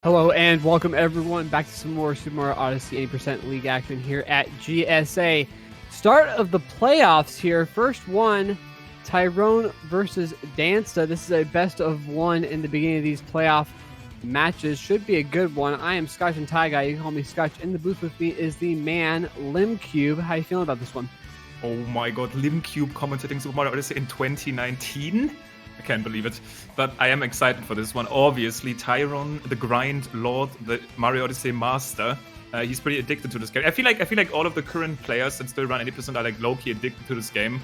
Hello and welcome everyone back to some more Super Mario Odyssey 80% League action here at GSA. Start of the playoffs here. First one, TYRN versus Dansta. This is a best of one in the beginning of these playoff matches. Should be a good one. I am Scotch and Ty Guy. You can call me Scotch. In the booth with me is the man, Limcube. How you feeling about this one? Oh my god, Limcube commentating Super Mario Odyssey in 2019? I can't believe it, but I am excited for this one. Obviously, TYRN, the grind lord, the Mario Odyssey master, he's pretty addicted to this game. I feel like all of the current players that still run 80% are like low-key addicted to this game.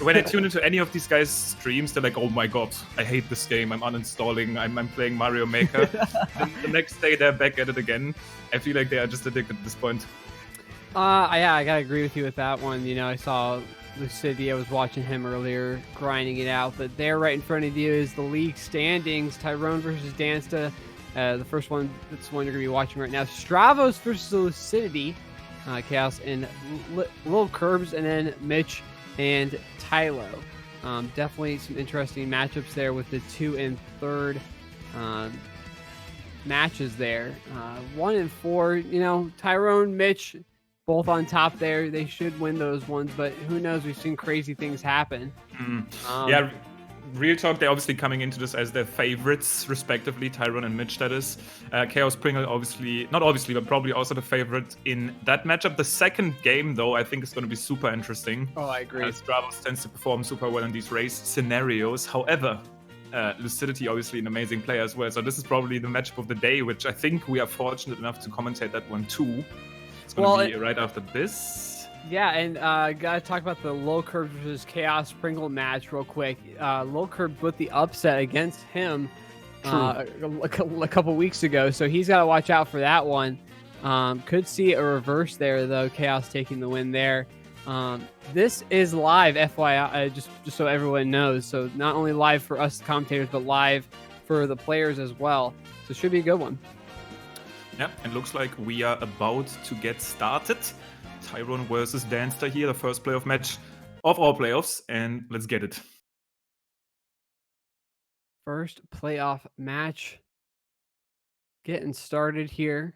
When I tune into any of these guys' streams, they're like, "Oh my god, I hate this game. I'm uninstalling. I'm playing Mario Maker." And the next day, they're back at it again. I feel like they are just addicted at this point. Yeah, I gotta agree with you with that one. You know, I saw Lucidity, I was watching him earlier, grinding it out. But there, right in front of you, is the league standings: TYRN versus Dansta. The first one, that's the one you're gonna be watching right now. Stravos versus Lucidity, Chaos and Little Curbs, and then Mitch and Tylo. Definitely some interesting matchups there with the 2 and 3rd matches there. 1 and 4, you know, TYRN, Mitch, both on top there. They should win those ones, but who knows? We've seen crazy things happen. Yeah, real talk, they're obviously coming into this as their favorites, respectively, TYRN and Mitch, that is. Chaos Pringle, obviously, not obviously, but probably also the favorite in that matchup. The second game, though, I think is going to be super interesting. Oh, I agree. Stravos tends to perform super well in these race scenarios. However, Lucidity, obviously an amazing player as well. So this is probably the matchup of the day, which I think we are fortunate enough to commentate that one too. It's going to be right after this. Yeah, and gotta talk about the Low Curb versus Chaos Pringle match real quick. Low Curb with the upset against him a couple weeks ago, so he's got to watch out for that one. Could see a reverse there, though. Chaos taking the win there. This is live, FYI, just so everyone knows. So not only live for us commentators, but live for the players as well. So it should be a good one. Yeah, and looks like we are about to get started. TYRN versus Dansta here, the first playoff match of all playoffs, and let's get it. First playoff match getting started here.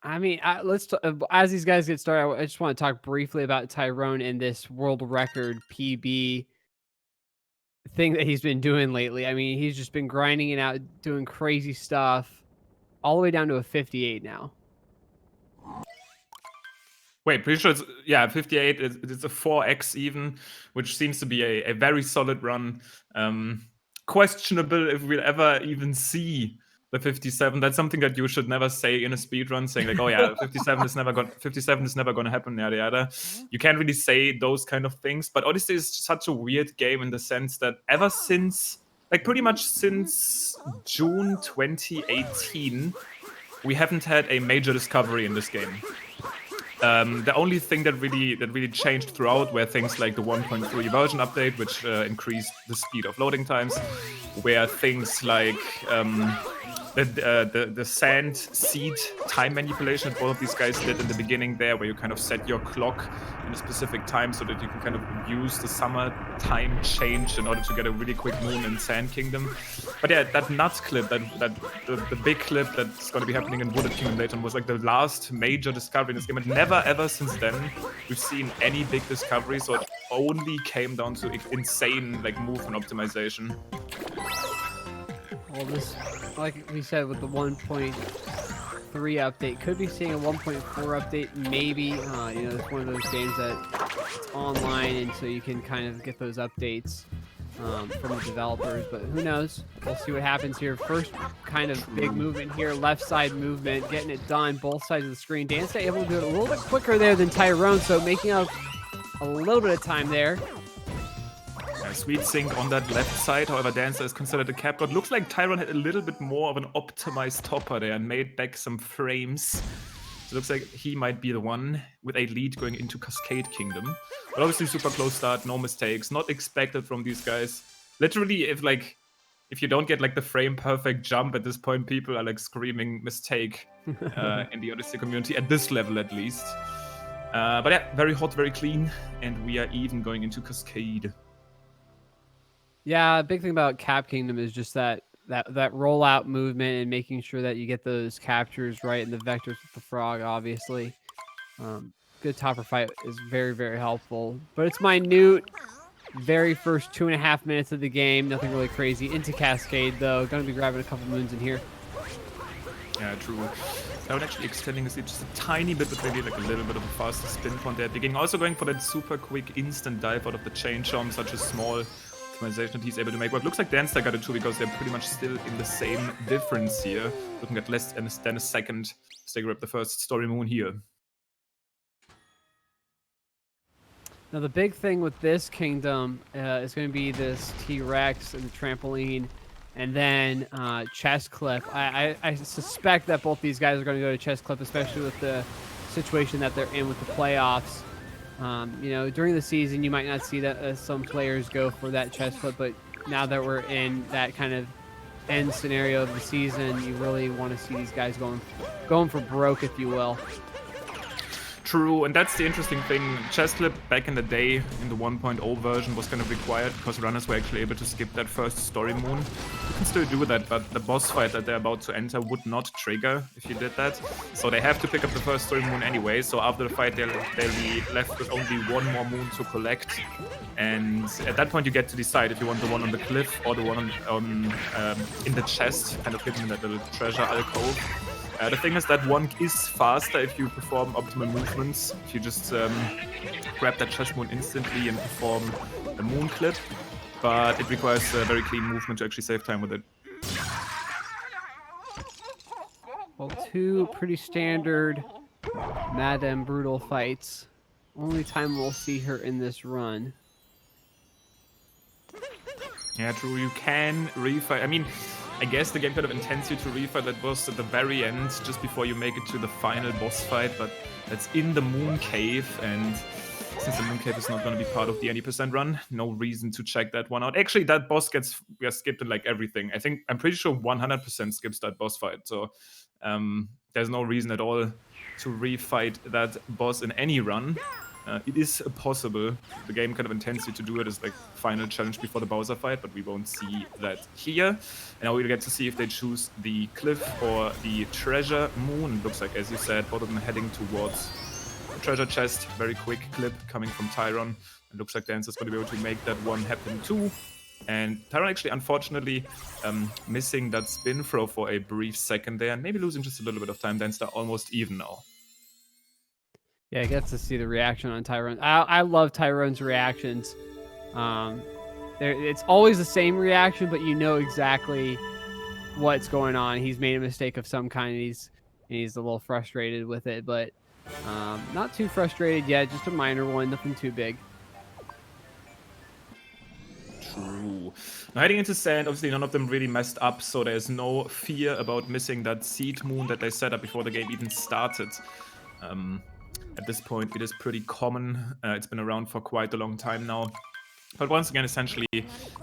I mean, as these guys get started, I just want to talk briefly about TYRN and this world record PB thing that he's been doing lately. I mean, he's just been grinding it out, doing crazy stuff, all the way down to a 58 now. Wait, pretty sure it's, yeah, 58. It's a 4x even, which seems to be a very solid run. Questionable if we'll ever even see the 57. That's something that you should never say in a speedrun, saying like, oh yeah, 57 is never gonna happen, yada yada. You can't really say those kind of things, but Odyssey is such a weird game in the sense that ever since, like pretty much since June 2018, we haven't had a major discovery in this game. The only thing that really changed throughout were things like the 1.3 version update, which increased the speed of loading times, where things like the sand seed time manipulation that both of these guys did in the beginning there, where you kind of set your clock in a specific time so that you can kind of use the summer time change in order to get a really quick moon in Sand Kingdom. But yeah, that nuts clip, the big clip that's going to be happening in Wooded Kingdom later on was like the last major discovery in this game, and never ever since then we've seen any big discovery, so it only came down to insane like movement optimization. Well, this, like we said, with the 1.3 update, could be seeing a 1.4 update, maybe. You know, it's one of those games that it's online, and so you can kind of get those updates from the developers, but who knows? We'll see what happens here. First kind of big movement here, left side movement, getting it done, both sides of the screen. Dansta able to do it a little bit quicker there than TYRN, so making up a little bit of time there. Sweet sync on that left side, however Dansta is considered a cap god. Looks like TYRN had a little bit more of an optimized topper there and made back some frames. So it looks like he might be the one with a lead going into Cascade Kingdom. But obviously super close start, no mistakes, not expected from these guys. Literally, if you don't get like the frame perfect jump at this point, people are like screaming mistake in the Odyssey community, at this level at least. But yeah, very hot, very clean, and we are even going into Cascade. Yeah, big thing about Cap Kingdom is just that that rollout movement and making sure that you get those captures right and the vectors with the frog, obviously. Good topper fight is very, very helpful. But it's minute. Very first 2.5 minutes of the game. Nothing really crazy. Into Cascade, though. Going to be grabbing a couple moons in here. Yeah, true. TYRN actually extending his lead just a tiny bit, but maybe like a little bit of a faster spin from there at the beginning. Also going for that super quick instant dive out of the chain jump, such a small optimization that he's able to make. But looks like Dansta got it too, because they're pretty much still in the same difference here. Looking at less than a second as they grab the first story moon here. Now, the big thing with this kingdom is going to be this T-Rex and the trampoline, and then chest clip. I suspect that both these guys are going to go to chest clip, especially with the situation that they're in with the playoffs. You know, during the season, you might not see that some players go for that chest clip, but now that we're in that kind of end scenario of the season, you really want to see these guys going for broke, if you will. True, and that's the interesting thing. Chest clip back in the day in the 1.0 version was kind of required because runners were actually able to skip that first story moon. You can still do that, but the boss fight that they're about to enter would not trigger if you did that. So they have to pick up the first story moon anyway. So after the fight, they'll be left with only one more moon to collect. And at that point, you get to decide if you want the one on the cliff or the one in the chest, kind of hidden in that little treasure alcove. The thing is that one is faster if you perform optimal movements. If you just grab that chest moon instantly and perform the moon clip, but it requires a very clean movement to actually save time with it. Well, two pretty standard Madame Brutal fights. Only time we'll see her in this run. Yeah, true. You can refight. I mean, I guess the game kind of intends you to refight that boss at the very end, just before you make it to the final boss fight, but that's in the Moon Cave, and since the Moon Cave is not going to be part of the 80% run, no reason to check that one out. Actually, that boss gets skipped in like everything. I'm pretty sure 100% skips that boss fight, so there's no reason at all to refight that boss in any run. It is possible. The game kind of intends you to do it as like final challenge before the Bowser fight, but we won't see that here. And now we'll get to see if they choose the cliff or the treasure moon. It looks like, as you said, both of them heading towards the treasure chest. Very quick clip coming from TYRN. It looks like Dansta's going to be able to make that one happen too. And TYRN actually, unfortunately, missing that spin throw for a brief second there, and maybe losing just a little bit of time. Dansta almost even now. Yeah, I get to see the reaction on TYRN. I love TYRN's reactions. It's always the same reaction, but you know exactly what's going on. He's made a mistake of some kind, and he's a little frustrated with it, but not too frustrated yet. Just a minor one, nothing too big. True. Now heading into sand, obviously none of them really messed up, so there's no fear about missing that seed moon that they set up before the game even started. At this point, it is pretty common. It's been around for quite a long time now. But once again, essentially,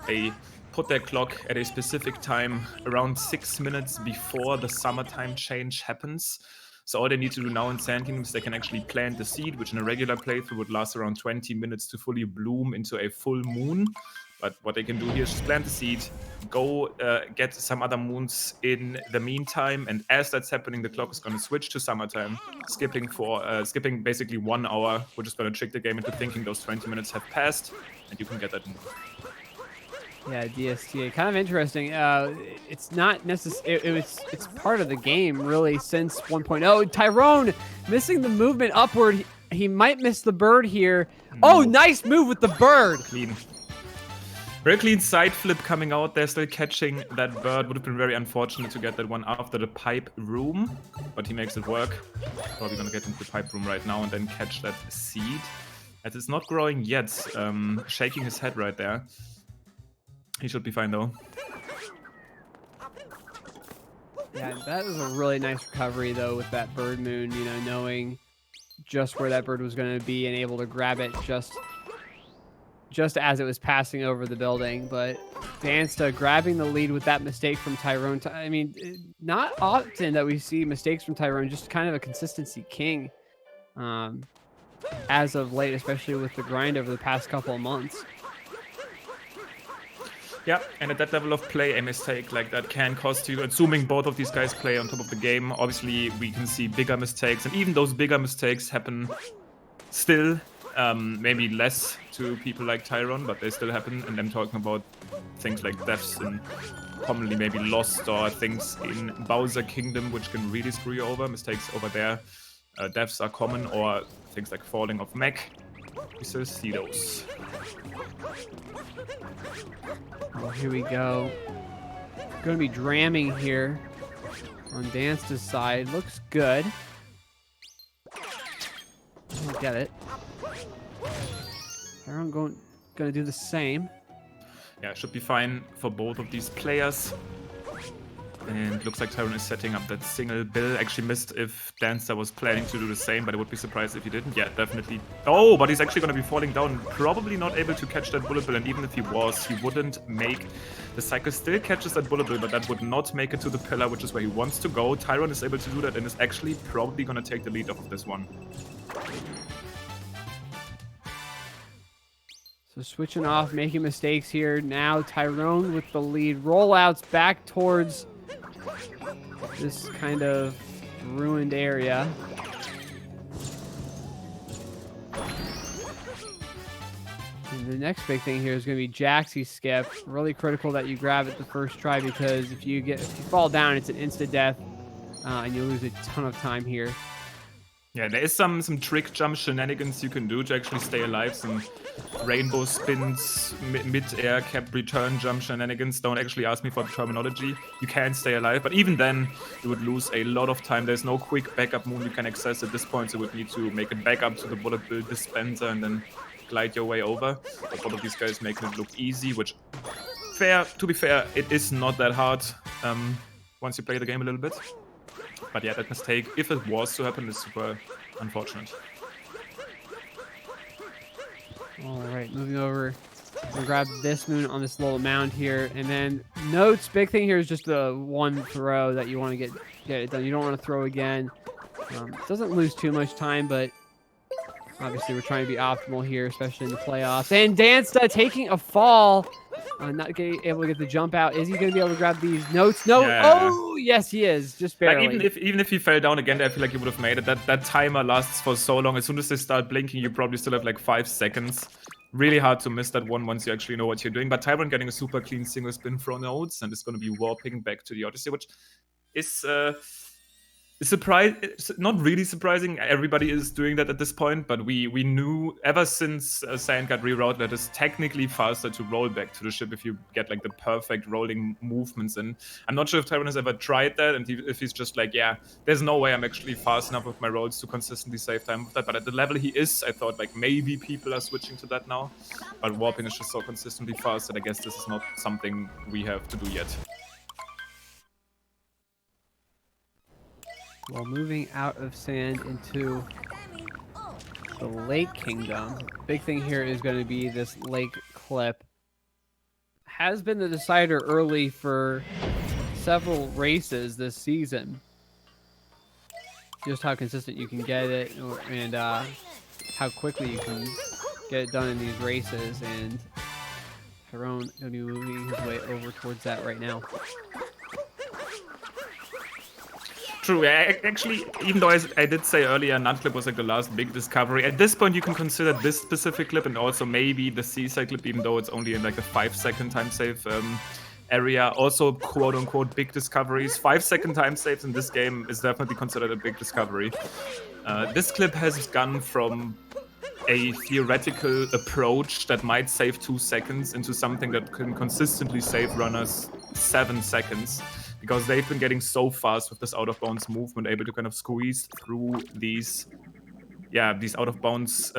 they put their clock at a specific time around 6 minutes before the summertime change happens. So all they need to do now in Sand Kingdom is they can actually plant the seed, which in a regular playthrough would last around 20 minutes to fully bloom into a full moon. But what they can do here is just plant the seed, go get some other moons in the meantime, and as that's happening, the clock is going to switch to summertime, skipping basically 1 hour, which is going to trick the game into thinking those 20 minutes have passed, and you can get that moon. Yeah, DSTA, kind of interesting. It's not necessarily. It's part of the game really since 1.0. TYRN missing the movement upward. He might miss the bird here. Oh, nice move with the bird. Clean. Very clean side flip coming out there, still catching that bird. Would have been very unfortunate to get that one after the pipe room, but he makes it work. Probably gonna get into the pipe room right now and then catch that seed. As it's not growing yet, shaking his head right there. He should be fine though. Yeah, that was a really nice recovery though with that bird moon, you know, knowing just where that bird was going to be and able to grab it just as it was passing over the building. But Dansta grabbing the lead with that mistake from TYRN. I mean, not often that we see mistakes from TYRN, just kind of a consistency king as of late, especially with the grind over the past couple of months. Yeah, and at that level of play, a mistake like that can cost you. Assuming both of these guys play on top of the game, obviously we can see bigger mistakes, and even those bigger mistakes happen still. Maybe less to people like TYRN, but they still happen. And I'm talking about things like deaths and commonly maybe lost, or things in Bowser Kingdom which can really screw you over. Mistakes over there. Deaths are common, or things like falling off mech. We still see those. Oh, here we go. Going to be dramming here on Dansta's side. Looks good. I'll get it. I'm going to do the same. Yeah, should be fine for both of these players. And looks like TYRN is setting up that single bill. Actually missed if Dansta was planning to do the same, but I would be surprised if he didn't. Yeah, definitely. Oh, but he's actually going to be falling down. Probably not able to catch that bullet bill, and even if he was, he wouldn't make the cycle. Still catches that bullet bill, but that would not make it to the pillar, which is where he wants to go. TYRN is able to do that and is actually probably going to take the lead off of this one. So switching off, making mistakes here. Now TYRN with the lead. Rollouts back towards this kind of ruined area. And the next big thing here is going to be Jaxie's skip. Really critical that you grab it the first try, because if you fall down, it's an instant death, and you lose a ton of time here. Yeah, there is some trick jump shenanigans you can do to actually stay alive. Some rainbow spins, mid-air cap return jump shenanigans. Don't actually ask me for the terminology. You can stay alive, but even then, you would lose a lot of time. There's no quick backup move you can access at this point, so you would need to make it back up to the bullet bill dispenser and then glide your way over. But both of these guys making it look easy, which, to be fair, it is not that hard once you play the game a little bit. But yeah, that mistake, if it was to happen, is super unfortunate. All right, moving over. We'll grab this moon on this little mound here, and then notes. Big thing here is just the one throw that you want to get it done. You don't want to throw again. Doesn't lose too much time, but obviously we're trying to be optimal here, especially in the playoffs. And Dansta taking a fall. Not able to get the jump out. Is he going to be able to grab these notes? No. Yeah. Oh, yes, he is. Just barely. Like even if he fell down again, I feel like he would have made it. That timer lasts for so long. As soon as they start blinking, you probably still have like 5 seconds. Really hard to miss that one once you actually know what you're doing. But TYRN getting a super clean single spin throw notes, and it's going to be warping back to the Odyssey, which is not really surprising. Everybody is doing that at this point, but we knew ever since Sand got rerouted that it's technically faster to roll back to the ship if you get like the perfect rolling movements in. I'm not sure if TYRN has ever tried that, and if he's just like, yeah, there's no way I'm actually fast enough with my rolls to consistently save time with that. But at the level he is, I thought like maybe people are switching to that now. But warping is just so consistently fast that I guess this is not something we have to do yet. Well, moving out of Sand into the Lake Kingdom. Big thing here is going to be this lake clip. Has been the decider early for several races this season. Just how consistent you can get it, and how quickly you can get it done in these races. And TYRN going to be moving his way over towards that right now. True, actually, even though I did say earlier Nut Clip was like the last big discovery, at this point you can consider this specific clip and also maybe the Seaside clip, even though it's only in like a 5-second time save area. Also, quote-unquote, big discoveries. 5-second time saves in this game is definitely considered a big discovery. This clip has gone from a theoretical approach that might save 2 seconds into something that can consistently save runners 7 seconds. Because they've been getting so fast with this out-of-bounds movement, able to kind of squeeze through these out-of-bounds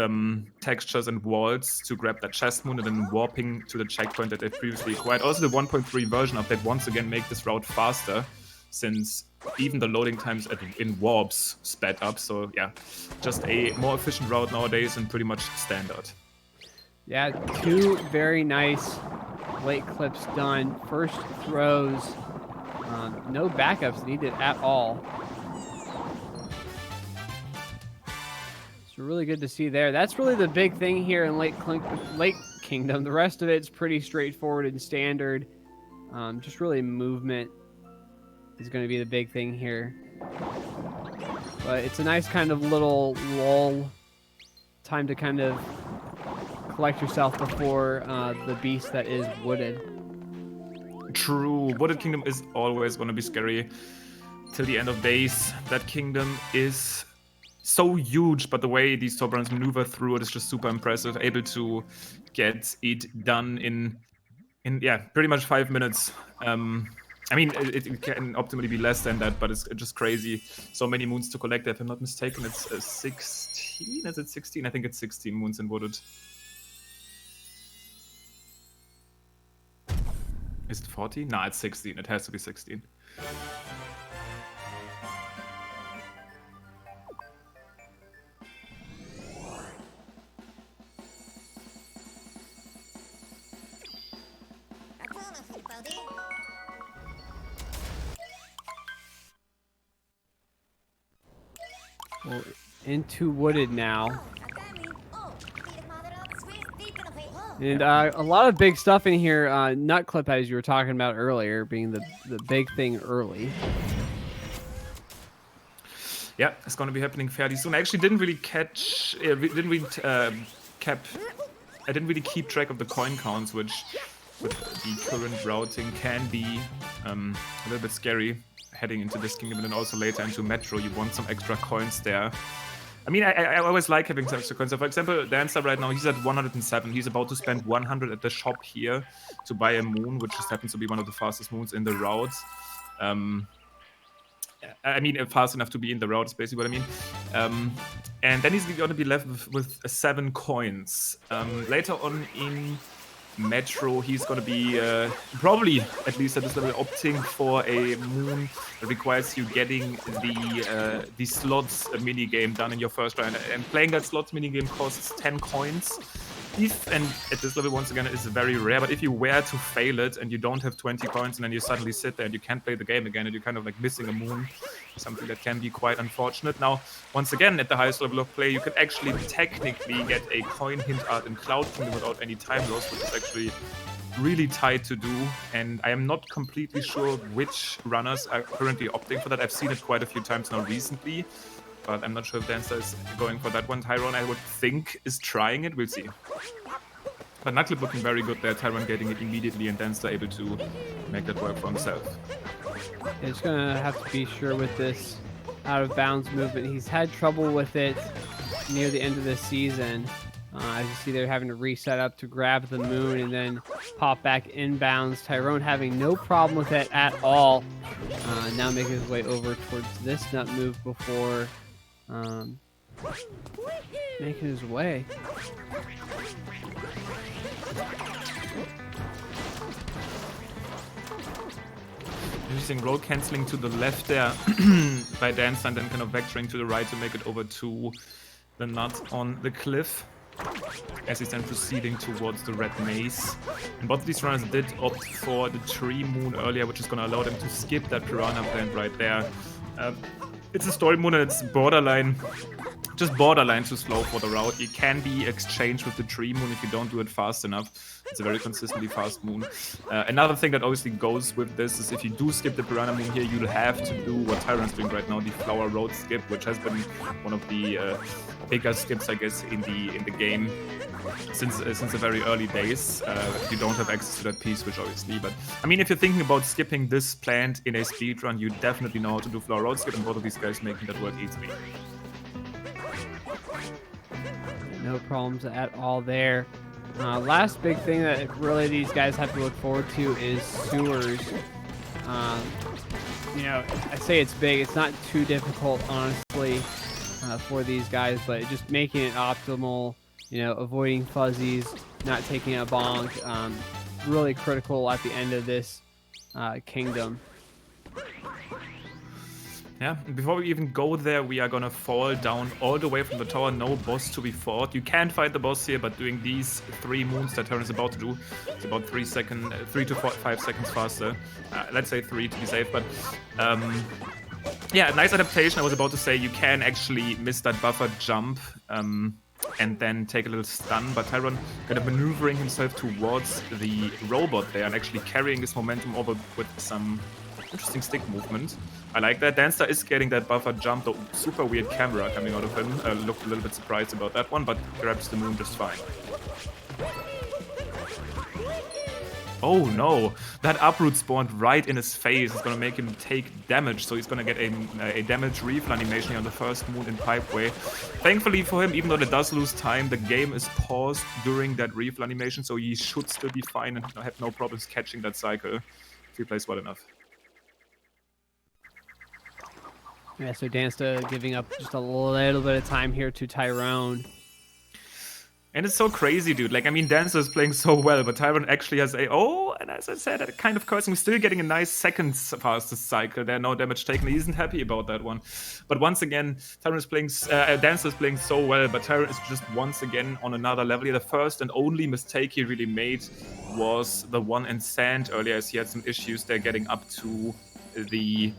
textures and walls to grab that chest moon and then warping to the checkpoint that they previously acquired. Also, the 1.3 version update once again make this route faster, since even the loading times in warps sped up. So yeah, just a more efficient route nowadays and pretty much standard. Yeah, 2 very nice late clips done. First throws. No backups needed at all. So really good to see there. That's really the big thing here in Lake kingdom. The rest of it's pretty straightforward and standard. Just really movement is going to be the big thing here. But it's a nice kind of little lull time to kind of collect yourself before the beast that is Wooded. True. Wooded Kingdom is always going to be scary till the end of days. That kingdom is so huge, but the way these top runners maneuver through it is just super impressive. Able to get it done in yeah, pretty much 5 minutes. I mean, it can optimally be less than that, but it's just crazy. So many moons to collect. If I'm not mistaken, it's 16. Is it 16? I think it's 16 moons in Wooded. Is it 40? Nah, it's 16. It has to be 16. Well, into Wooded now. And a lot of big stuff in here. Nut Clip, as you were talking about earlier, being the big thing early. Yeah, it's going to be happening fairly soon. I actually didn't really catch... I didn't really keep track of the coin counts, which with the current routing can be a little bit scary heading into this kingdom and then also later into Metro. You want some extra coins there. I mean, I always like having some extra coins. So for example, Dansta right now, he's at 107. He's about to spend 100 at the shop here to buy a moon, which just happens to be one of the fastest moons in the route. I mean, fast enough to be in the route is basically what I mean. And then he's going to be left with 7 coins. Later on in Metro, he's going to be probably, at least at this level, opting for a moon that requires you getting the slots mini game done in your first round. And playing that slots mini game costs 10 coins. And at this level, once again, it's very rare, but if you were to fail it and you don't have 20 coins and then you suddenly sit there and you can't play the game again and you're kind of like missing a moon, something that can be quite unfortunate. Now, once again, at the highest level of play, you can actually technically get a coin hint art in Cloud Kingdom without any time loss, which is actually really tight to do, and I am not completely sure which runners are currently opting for that. I've seen it quite a few times now recently, but I'm not sure if Dansta is going for that one. TYRN, I would think, is trying it. We'll see. But Knuckle looking very good there. TYRN getting it immediately, and Dansta able to make that work for himself. It's going to have to be sure with this out-of-bounds movement. He's had trouble with it near the end of the season. As you see, they're having to reset up to grab the moon and then pop back inbounds. TYRN having no problem with it at all. Now making his way over towards this nut move before making his way. Using roll cancelling to the left there by Dansta and then kind of vectoring to the right to make it over to the nut on the cliff, as he's then proceeding towards the red maze. And both of these runners did opt for the tree moon earlier, which is going to allow them to skip that piranha plant right there. It's a story moon and it's just borderline too slow for the route. It can be exchanged with the tree moon if you don't do it fast enough. It's a very consistently fast moon. Another thing that obviously goes with this is if you do skip the piranha moon here, you'll have to do what TYRN's doing right now, the flower road skip, which has been one of the bigger skips, I guess, in the game since the very early days. You don't have access to that piece, which obviously, but I mean, if you're thinking about skipping this plant in a speedrun, you definitely know how to do flower road skip, and both of these guys making that work easily. No problems at all there. Last big thing that really these guys have to look forward to is sewers. You know, I say it's big. It's not too difficult, honestly, for these guys, but just making it optimal, you know, avoiding fuzzies, not taking a bonk, really critical at the end of this kingdom. Yeah, before we even go there, we are gonna fall down all the way from the tower. No boss to be fought. You can fight the boss here, but doing these 3 moons that TYRN is about to do, it's about 3 to 5 seconds faster. Let's say 3 to be safe, but yeah, nice adaptation. I was about to say you can actually miss that buffer jump and then take a little stun, but TYRN kind of maneuvering himself towards the robot there and actually carrying his momentum over with some interesting stick movement. I like that. Dansta is getting that buffer jump, though super weird camera coming out of him. Looked a little bit surprised about that one, but grabs the moon just fine. Oh no, that uproot spawned right in his face. It's gonna make him take damage, so he's gonna get a damage refill animation on the first moon in Pipeway. Thankfully for him, even though it does lose time, the game is paused during that refill animation, so he should still be fine and have no problems catching that cycle if he plays well enough. Yeah, so Dansta giving up just a little bit of time here to TYRN. And it's so crazy, dude. Like, I mean, Dansta is playing so well, but TYRN actually has a... Oh, and as I said, kind of cursing. We're still getting a nice second fastest cycle there. No damage taken. He isn't happy about that one. But once again, TYRN is playing... Dansta is playing so well, but TYRN is just once again on another level. The first and only mistake he really made was the one in sand earlier, as he had some issues there getting up to the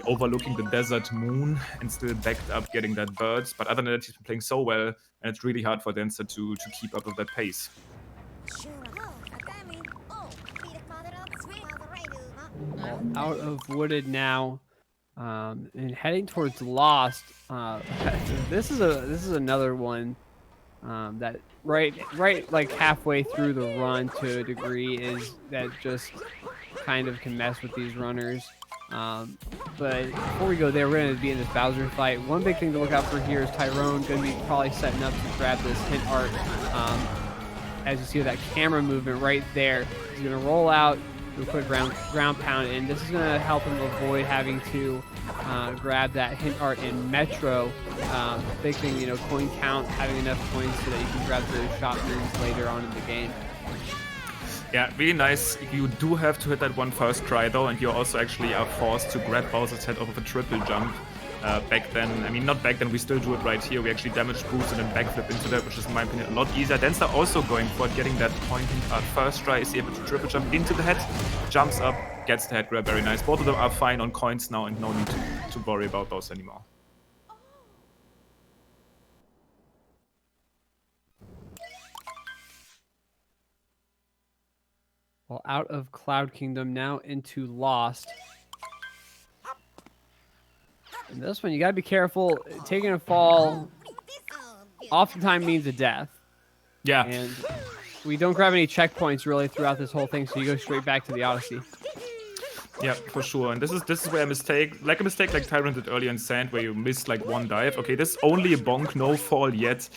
overlooking the desert moon and still backed up getting that bird. But other than that, he's been playing so well, and it's really hard for Dansta to keep up with that pace. Out of Wooded now, and heading towards Lost. This is another one that right like halfway through the run to a degree is that just kind of can mess with these runners. But before we go there, we're going to be in this Bowser fight. One big thing to look out for here is TYRN going to be probably setting up to grab this hint art. As you see with that camera movement right there, he's going to roll out, do a quick ground pound, and this is going to help him avoid having to grab that hint art in Metro. Big thing, you know, coin count, having enough coins so that you can grab those shot moves later on in the game. Yeah, really nice. You do have to hit that one first try though, and you also actually are forced to grab Bowser's head off of a triple jump. Back then, I mean not back then, we still do it right here. We actually damage boost and then backflip into that, which is in my opinion a lot easier. Dansta also going for it, getting that point first try. Is he able to triple jump into the head, jumps up, gets the head grab, very nice. Both of them are fine on coins now and no need to worry about those anymore. Well, out of Cloud Kingdom now into Lost. And this one, you gotta be careful. Taking a fall oftentimes means a death. Yeah. And we don't grab any checkpoints really throughout this whole thing, so you go straight back to the Odyssey. Yeah, for sure. And this is where a mistake like TYRN did earlier in Sand, where you missed like one dive. Okay, this is only a bonk, no fall yet.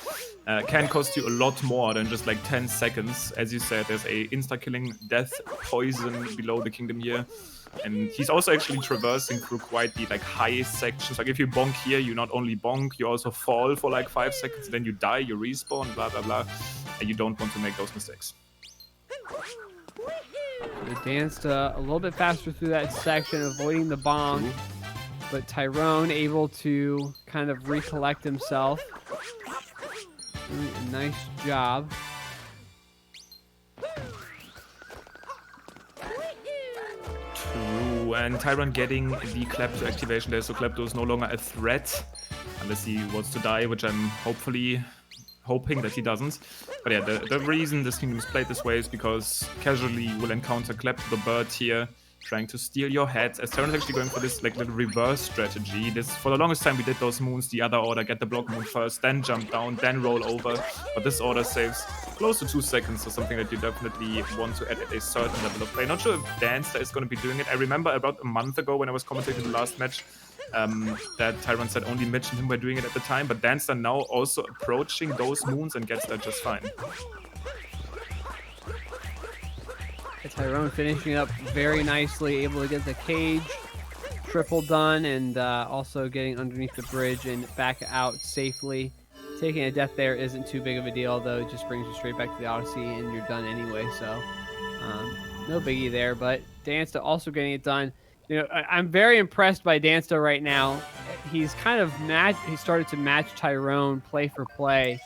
Can cost you a lot more than just like 10 seconds. As you said, there's a insta-killing death poison below the kingdom here. And he's also actually traversing through quite the like high sections. Like if you bonk here, you not only bonk, you also fall for like 5 seconds, then you die, you respawn, blah blah blah. And you don't want to make those mistakes. The Dansta a little bit faster through that section, avoiding the bomb. But TYRN able to kind of recollect himself. Doing a nice job. True, and TYRN getting the Klepto activation there, so Klepto is no longer a threat. Unless he wants to die, which I'm hoping that he doesn't. But yeah, the reason this kingdom is played this way is because casually you will encounter Klepto the bird here, trying to steal your head. As TYRN is actually going for this like little reverse strategy. For the longest time we did those moons the other order, get the block moon first, then jump down, then roll over. But this order saves close to 2 seconds, so something that you definitely want to add at a certain level of play. Not sure if Dansta is going to be doing it. I remember about a month ago when I was commentating the last match, that TYRN said only Mitch and him were doing it at the time, but Dansta now also approaching those moons and gets that just fine. TYRN finishing up very nicely, able to get the cage triple done, and also getting underneath the bridge and back out safely. Taking a death there isn't too big of a deal, though. It just brings you straight back to the Odyssey, and you're done anyway, so no biggie there. But Dansta also getting it done. You know, I'm very impressed by Dansta right now. He's kind of he started to match TYRN play for play,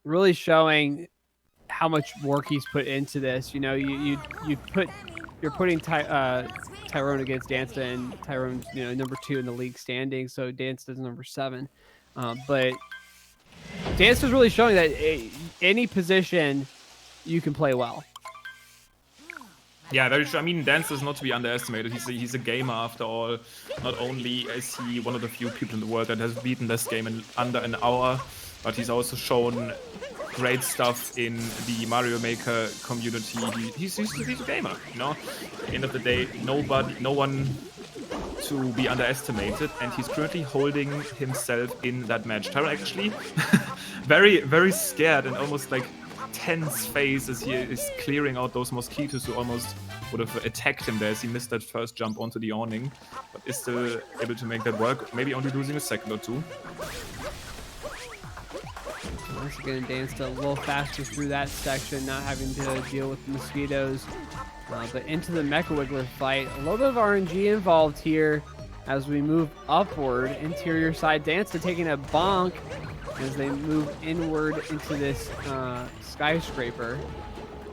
really showing how much work he's put into this. You know, you're putting TYRN against Dansta, and TYRN's, you know, number 2 in the league standing, so Dansta's number 7. But Dansta's really showing that any position you can play well. Yeah, very true. I mean, Dansta is not to be underestimated. He's a gamer after all. Not only is he one of the few people in the world that has beaten this game in under an hour, but he's also shown great stuff in the Mario Maker community. He's a gamer, you know? At the end of the day, no one to be underestimated, and he's currently holding himself in that match. TYRN actually very, very scared and almost like tense face as he is clearing out those mosquitoes who almost would have attacked him there as he missed that first jump onto the awning, but is still able to make that work, maybe only losing a second or two. Once again, Dansta a little faster through that section, not having to deal with the mosquitoes. But into the Mecha Wiggler fight, a little bit of RNG involved here as we move upward. Interior side, Dansta taking a bonk as they move inward into this skyscraper.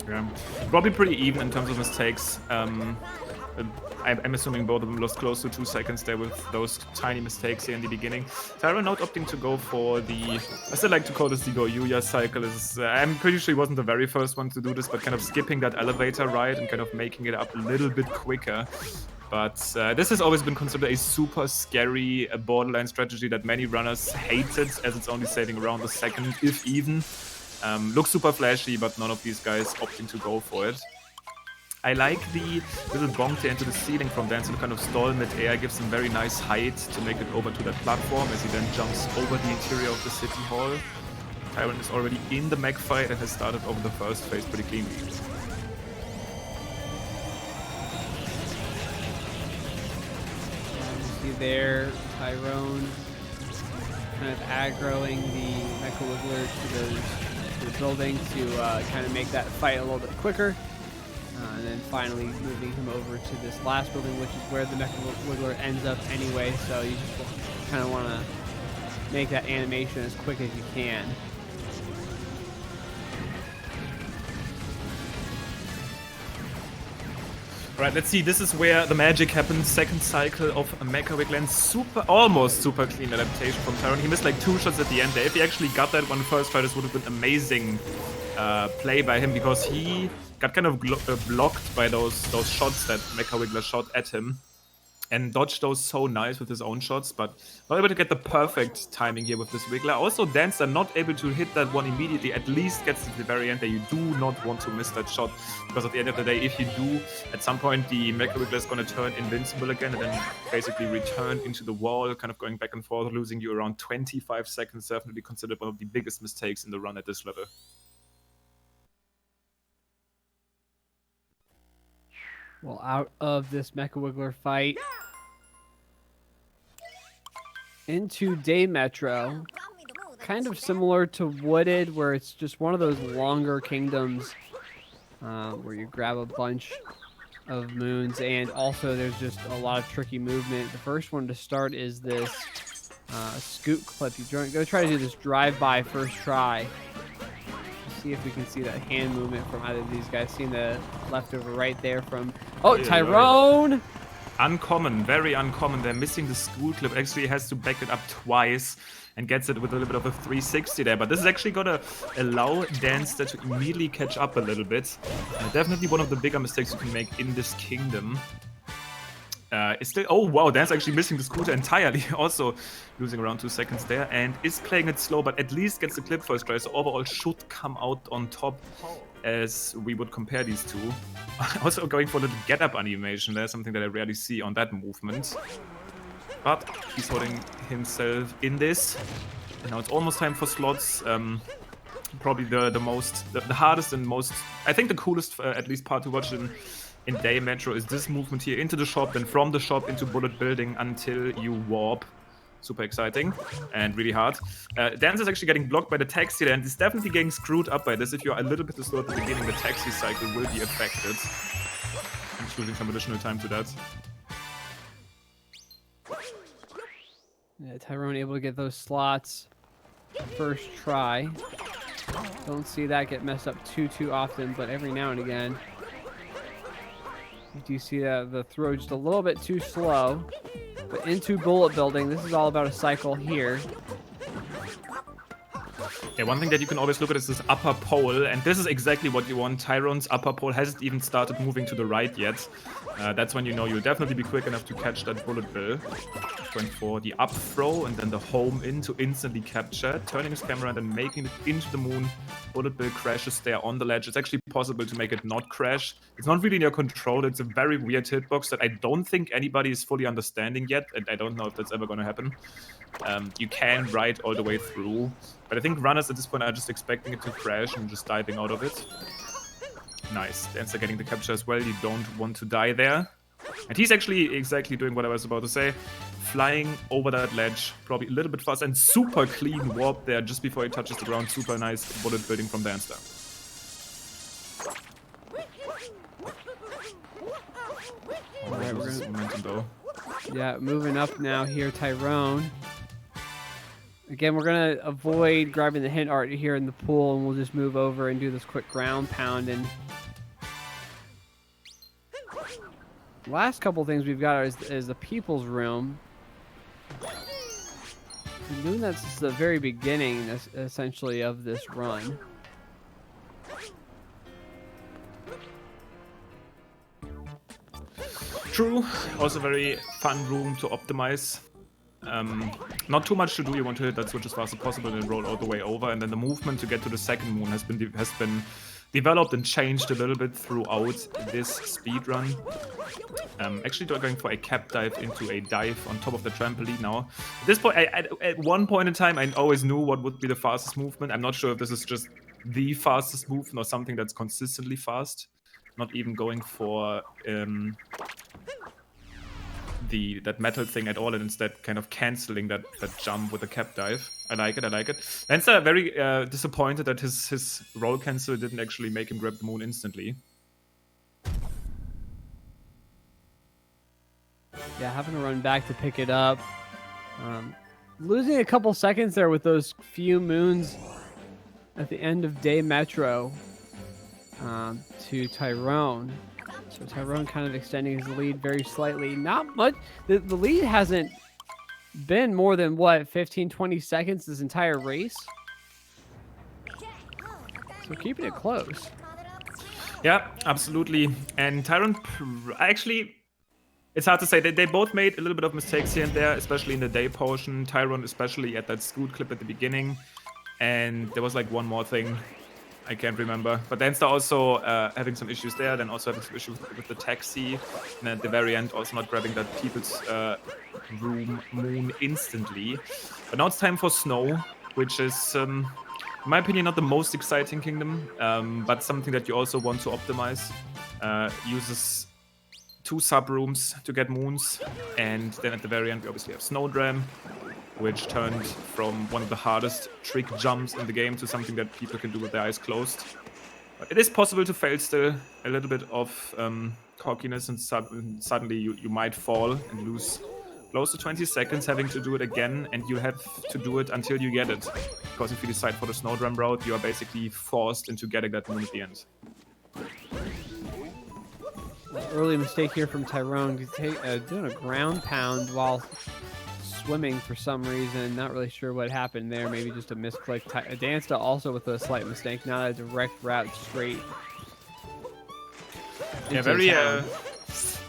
Yeah, probably pretty even in terms of mistakes. I'm assuming both of them lost close to 2 seconds there with those tiny mistakes here in the beginning. TYRN not opting to go for the, I still like to call this the Go Yuya cycle. I'm pretty sure he wasn't the very first one to do this, but kind of skipping that elevator ride and kind of making it up a little bit quicker. But this has always been considered a super scary borderline strategy that many runners hated, as it's only saving around a second, if even. Looks super flashy, but none of these guys opting to go for it. I like the little bonk there into the ceiling from Dansta to kind of stall mid-air, gives him very nice height to make it over to that platform as he then jumps over the interior of the city hall. TYRN is already in the mech fight and has started over the first phase pretty cleanly. You see there, TYRN kind of aggroing the Mecha Wiggler to the building to kind of make that fight a little bit quicker. And then finally moving him over to this last building, which is where the Mecha Wiggler ends up anyway. So you just kind of want to make that animation as quick as you can. Right, let's see. This is where the magic happens. Second cycle of Mecha Wiggler. Almost super clean adaptation from TYRN. He missed like 2 shots at the end there. If he actually got that one first try, this would have been amazing play by him, because he got kind of blocked by those shots that Mecha Wiggler shot at him and dodged those so nice with his own shots, but not able to get the perfect timing here with this Wiggler. Also, Dansta not able to hit that one immediately, at least gets to the very end there. You do not want to miss that shot, because at the end of the day, if you do, at some point the Mecha Wiggler is going to turn invincible again and then basically return into the wall, kind of going back and forth, losing you around 25 seconds, definitely considered one of the biggest mistakes in the run at this level. Well, out of this Mecha Wiggler fight, into Day Metro, kind of similar to Wooded, where it's just one of those longer kingdoms where you grab a bunch of moons, and also there's just a lot of tricky movement. The first one to start is this scoot clip. You go try to do this drive-by first try. See if we can see that hand movement from either of these guys. Seeing the leftover right there from TYRN. Uncommon, very uncommon. They're missing the school clip. Actually, he has to back it up twice and gets it with a little bit of a 360 there. But this is actually going to allow Dansta to immediately catch up a little bit. Definitely one of the bigger mistakes you can make in this kingdom. Is still, oh wow, Dansta actually missing the scooter entirely, also losing around 2 seconds there, and is playing it slow, but at least gets the clip first try, so overall should come out on top as we would compare these two. Also going for a little get-up animation there, something that I rarely see on that movement. But he's holding himself in this. And now it's almost time for slots. Probably the hardest and most, I think the coolest, at least part to watch in Day Metro is this movement here into the shop, then from the shop into Bullet Building until you warp. Super exciting and really hard. Dansta is actually getting blocked by the taxi there, and is definitely getting screwed up by this. If you're a little bit too slow at the beginning, the taxi cycle will be affected. I'm just losing some additional time to that. Yeah, TYRN able to get those slots first try. Don't see that get messed up too often, but every now and again. You do see that the throw just a little bit too slow. But into Bullet Building, this is all about a cycle here. Yeah, one thing that you can always look at is this upper pole, and this is exactly what you want. TYRN's upper pole hasn't even started moving to the right yet. That's when you know you'll definitely be quick enough to catch that bullet bill. Going for the up throw and then the home in to instantly capture, turning his camera and then making it into the moon. Bullet bill crashes there on the ledge. It's actually possible to make it not crash. It's not really in your control. It's a very weird hitbox that I don't think anybody is fully understanding yet, and I don't know if that's ever going to happen. You can ride all the way through, but I think runners at this point are just expecting it to crash and just diving out of it. Nice. Dansta getting the capture as well. You don't want to die there. And he's actually exactly doing what I was about to say. Flying over that ledge, probably a little bit fast, and super clean warp there just before he touches the ground. Super nice bullet building from Dansta. Alright, we're gonna... momentum though. Yeah, moving up now here, TYRN. Again, we're going to avoid grabbing the hint art here in the pool, and we'll just move over and do this quick ground pound. And last couple things we've got is the people's room. I'm doing that since the very beginning, essentially, of this run. True. Also very fun room to optimize. Not too much to do. You want to hit that switch as fast as possible and roll all the way over. And then the movement to get to the second moon has been developed and changed a little bit throughout this speed run. Actually going for a cap dive into a dive on top of the trampoline now. At this point, at one point in time, I always knew what would be the fastest movement. I'm not sure if this is just the fastest movement or something that's consistently fast. Not even going for that metal thing at all, and instead kind of cancelling that jump with a cap dive. I like it, I like it. Dansta very disappointed that his roll cancel didn't actually make him grab the moon instantly. Yeah, having to run back to pick it up. Losing a couple seconds there with those few moons at the end of day Metro to TYRN. So TYRN kind of extending his lead very slightly. Not much. The lead hasn't been more than, what, 15, 20 seconds this entire race? So keeping it close. Yeah, absolutely. And TYRN, actually, it's hard to say. They both made a little bit of mistakes here and there, especially in the day portion. TYRN especially at that scoot clip at the beginning. And there was like one more thing. I can't remember. But Dansta also having some issues there, then also having some issues with the taxi, and at the very end also not grabbing that people's room moon instantly. But now it's time for Snow, which is, in my opinion, not the most exciting kingdom, but something that you also want to optimize. Uses 2 sub-rooms to get moons, and then at the very end we obviously have Snowdram, which turned from one of the hardest trick jumps in the game to something that people can do with their eyes closed. But it is possible to fail still. A little bit of cockiness, and suddenly you might fall and lose close to 20 seconds having to do it again, and you have to do it until you get it. Because if you decide for the Snowdram route, you are basically forced into getting that moon at the end. Early mistake here from TYRN, doing a ground pound while swimming for some reason. Not really sure what happened there. Maybe just a misclick. Dansta also with a slight mistake. Not a direct route straight. Yeah,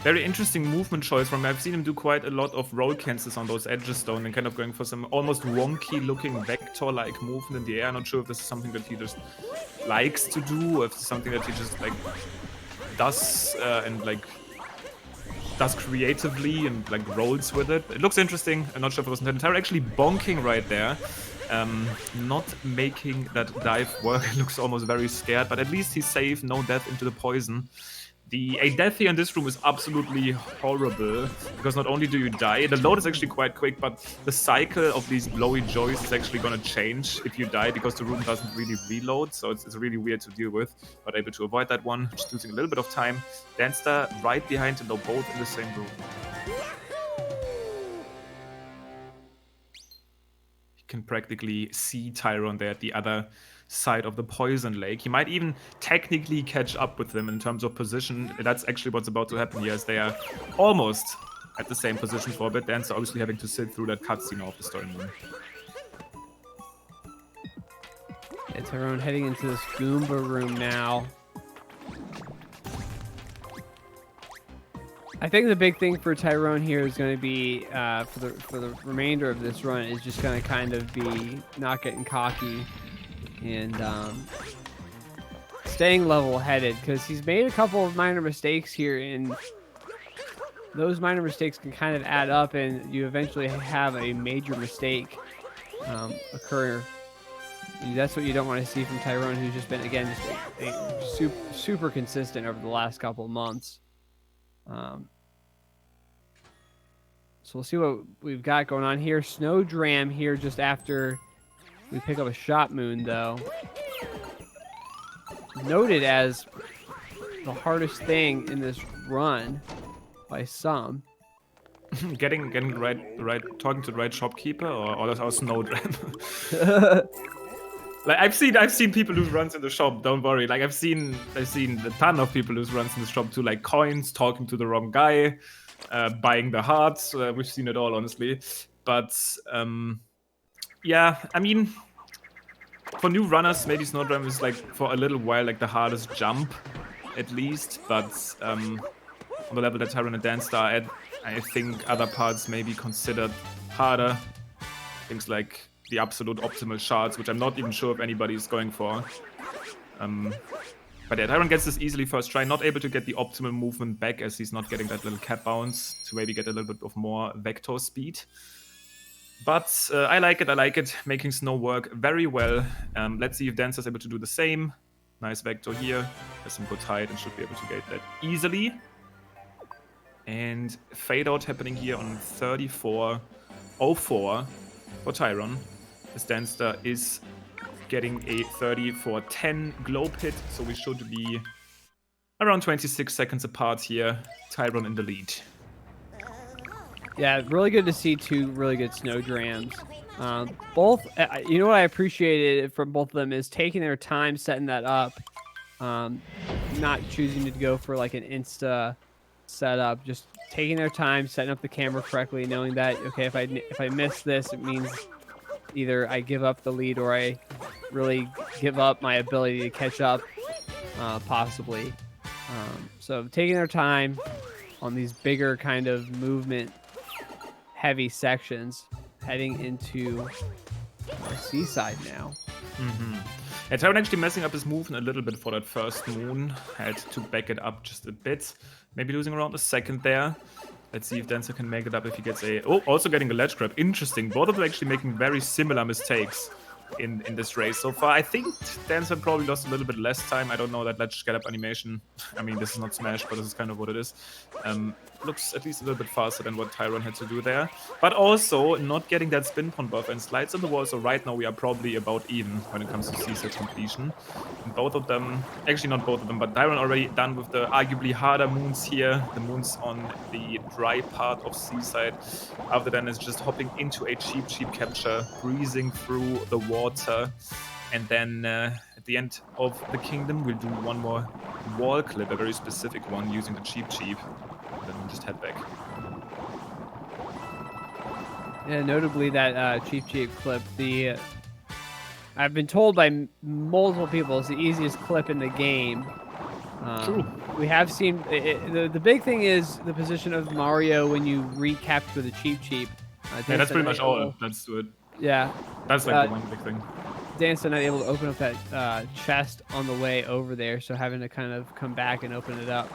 very interesting movement choice from him. I've seen him do quite a lot of roll cancels on those edges though, and kind of going for some almost wonky looking vector-like movement in the air. I'm not sure if this is something that he just likes to do, or if it's something that he just like does and like does creatively and like rolls with it. It looks interesting. I'm not sure if it was intended. TYRN actually bonking right there. Not making that dive work. It looks almost very scared, but at least he's safe. No death into the poison. A death here in this room is absolutely horrible, because not only do you die, the load is actually quite quick, but the cycle of these blowy joys is actually going to change if you die, because the room doesn't really reload, so it's really weird to deal with, but able to avoid that one, just losing a little bit of time. Dansta right behind him, though, both in the same room. You can practically see TYRN there at the other side of the poison lake. He might even technically catch up with them in terms of position. That's actually what's about to happen here, as they are almost at the same position for a bit. Dansta obviously having to sit through that cutscene of the story mode. Yeah, TYRN heading into this Goomba room now. I think the big thing for TYRN here is going to be for the remainder of this run is just going to kind of be not getting cocky and staying level-headed, because he's made a couple of minor mistakes here, and those minor mistakes can kind of add up, and you eventually have a major mistake occur. And that's what you don't want to see from TYRN, who's just been, again, just super consistent over the last couple of months. So we'll see what we've got going on here. Snowdram here just after we pick up a shot moon, though. Noted as the hardest thing in this run by some. Getting the right talking to the right shopkeeper or that's our Snowdram. Like I've seen people lose runs in the shop. Don't worry. Like I've seen a ton of people lose runs in the shop too. Like coins, talking to the wrong guy, buying the hearts. We've seen it all, honestly. But yeah, I mean, for new runners, maybe Snowdram is like for a little while like the hardest jump, at least. But on the level that TYRN and Dansta are at, I think other parts may be considered harder. Things like the absolute optimal shards, which I'm not even sure if anybody is going for. But yeah, TYRN gets this easily first try, not able to get the optimal movement back as he's not getting that little cap bounce to maybe get a little bit of more vector speed. But I like it, making Snow work very well. Let's see if Dansta's able to do the same. Nice vector here, has some good height and should be able to get that easily. And fade out happening here on 34.04 for TYRN. As Dansta is getting a 34.10 globe hit, so we should be around 26 seconds apart here. TYRN in the lead. Yeah, really good to see two really good Snowdrams. Both, you know what I appreciated from both of them is taking their time setting that up. Not choosing to go for like an insta setup, just taking their time, setting up the camera correctly, knowing that, okay, if I miss this, it means either I give up the lead or I really give up my ability to catch up, possibly. So taking their time on these bigger kind of movement heavy sections, heading into the seaside now. Yeah, TYRN actually messing up his movement a little bit for that first moon. Had to back it up just a bit. Maybe losing around a second there. Let's see if Dansta can make it up if he gets a... Oh, also getting a ledge grab. Interesting. Both of them actually making very similar mistakes in this race so far. I think Dansta probably lost a little bit less time. I don't know that ledge get up animation. I mean, this is not Smash, but this is kind of what it is. Looks at least a little bit faster than what TYRN had to do there. But also not getting that spin pon buff and slides on the wall. So right now we are probably about even when it comes to seaside completion. And both of them, actually not both of them, but TYRN already done with the arguably harder moons here. The moons on the dry part of seaside. After that is just hopping into a cheap capture, breezing through the water. And then at the end of the kingdom, we'll do one more wall clip, a very specific one using the cheap. Then we'll just head back. Yeah, notably that cheap clip, I've been told by multiple people it's the easiest clip in the game. True. We have seen the big thing is the position of Mario when you recapture the cheap. Yeah, that's pretty much all. That's it. Yeah. That's like the one big thing. Dansta not able to open up that chest on the way over there, so having to kind of come back and open it up.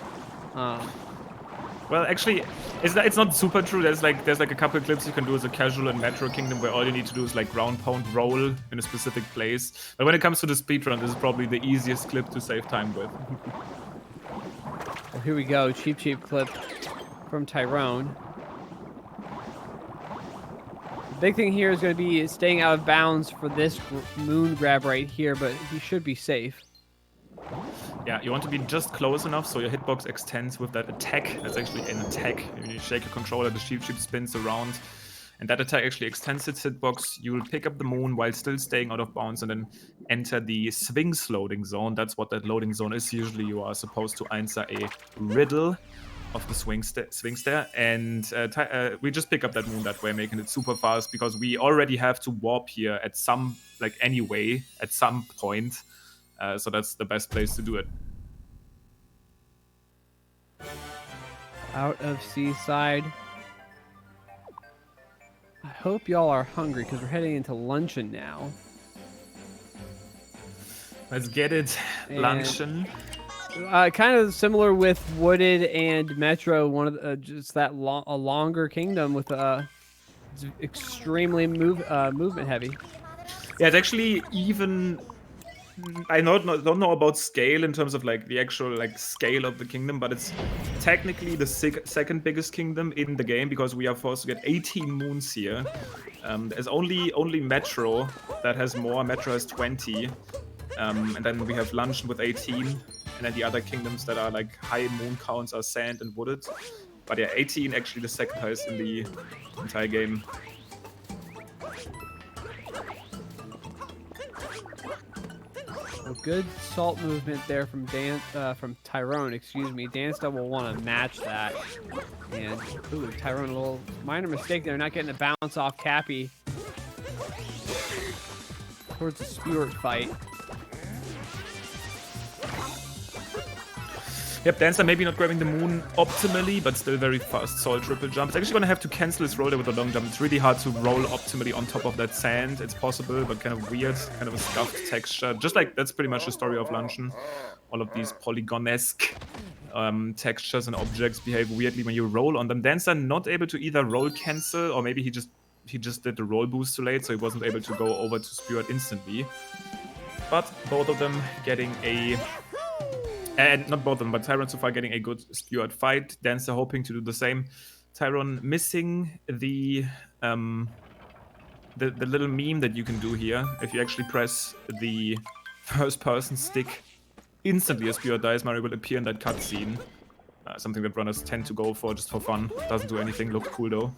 Well, actually, it's not super true. There's like a couple of clips you can do as a casual in Metro Kingdom where all you need to do is like ground pound roll in a specific place. But when it comes to the speedrun, this is probably the easiest clip to save time with. Well, here we go. Cheap clip from TYRN. The big thing here is going to be staying out of bounds for this moon grab right here, but he should be safe. Yeah, you want to be just close enough so your hitbox extends with that attack. That's actually an attack. When you shake your controller, the cheap spins around. And that attack actually extends its hitbox. You will pick up the moon while still staying out of bounds and then enter the Sphinx loading zone. That's what that loading zone is. Usually you are supposed to answer a riddle. swings there, and we just pick up that moon that way, making it super fast because we already have to warp here at some anyway at some point, so that's the best place to do it. Out of Seaside. I hope y'all are hungry because we're heading into luncheon now. Let's get it, luncheon. Kind of similar with Wooded and Metro, one of the, just that a longer kingdom with extremely movement heavy. Yeah, it's actually even. I don't know about scale in terms of the actual scale of the kingdom, but it's technically the second biggest kingdom in the game because we are forced to get 18 moons here. There's only Metro that has more. Metro has 20, and then we have Luncheon with 18, and then the other kingdoms that are high moon counts are Sand and Wooded. But yeah, 18 actually the second highest in the entire game. A good salt movement there from TYRN, excuse me. Dansta will want to match that. And ooh, TYRN, a little minor mistake there, not getting a bounce off Cappy towards the Spewer fight. Yep, Dancer maybe not grabbing the moon optimally, but still very fast salt triple jump. It's actually going to have to cancel his roll there with a long jump. It's really hard to roll optimally on top of that sand. It's possible, but kind of weird, kind of a scuffed texture. Just that's pretty much the story of Luncheon. All of these polygon-esque textures and objects behave weirdly when you roll on them. Dancer not able to either roll cancel, or maybe he just did the roll boost too late, so he wasn't able to go over to Spewer instantly. But both of them getting a... And not both of them, but TYRN so far getting a good Spewered fight. Dancer hoping to do the same. TYRN missing the little meme that you can do here. If you actually press the first person stick, instantly a Spewer dies, Mario will appear in that cutscene. Something that runners tend to go for just for fun. Doesn't do anything, looks cool though.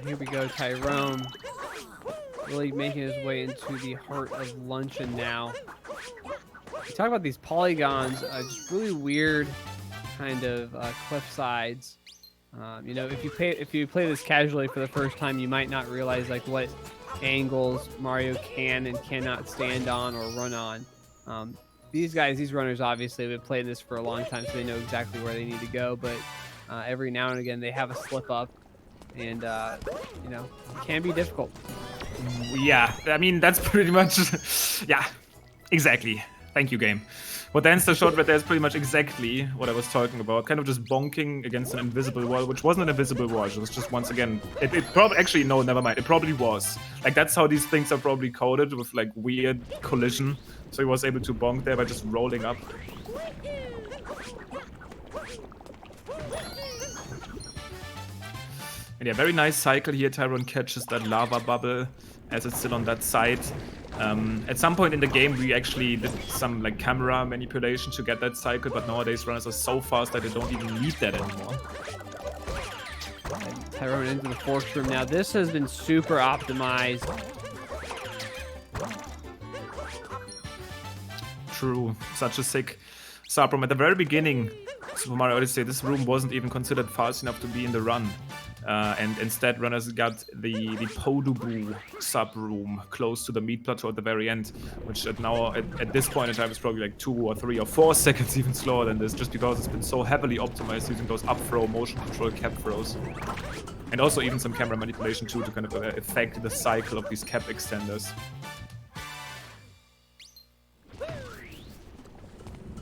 Here we go, TYRN really making his way into the heart of Luncheon now. We talk about these polygons, just really weird kind of cliff sides. You know, if you play this casually for the first time, you might not realize what angles Mario can and cannot stand on or run on. These runners obviously have been playing this for a long time, so they know exactly where they need to go. But every now and again, they have a slip up. And, you know, it can be difficult. Yeah, I mean, that's pretty much... yeah, exactly. Thank you, game. What Danster showed right there is pretty much exactly what I was talking about. Kind of just bonking against an invisible wall, which wasn't an invisible wall. It was just, once again... It probably... Actually, no, never mind. It probably was. That's how these things are probably coded, with, weird collision. So he was able to bonk there by just rolling up. And yeah, very nice cycle here. TYRN catches that lava bubble as it's still on that side. At some point in the game, we actually did some camera manipulation to get that cycle, but nowadays runners are so fast that they don't even need that anymore. TYRN into the forks room now. This has been super optimized. True. Such a sick sub-room. At the very beginning, Super Mario Odyssey, this room wasn't even considered fast enough to be in the run. And instead, runners got the Podubu sub-room close to the meat plateau at the very end, which at this point in time is probably 2 or 3 or 4 seconds even slower than this, just because it's been so heavily optimized using those up throw, motion control cap throws. And also even some camera manipulation too to kind of affect the cycle of these cap extenders.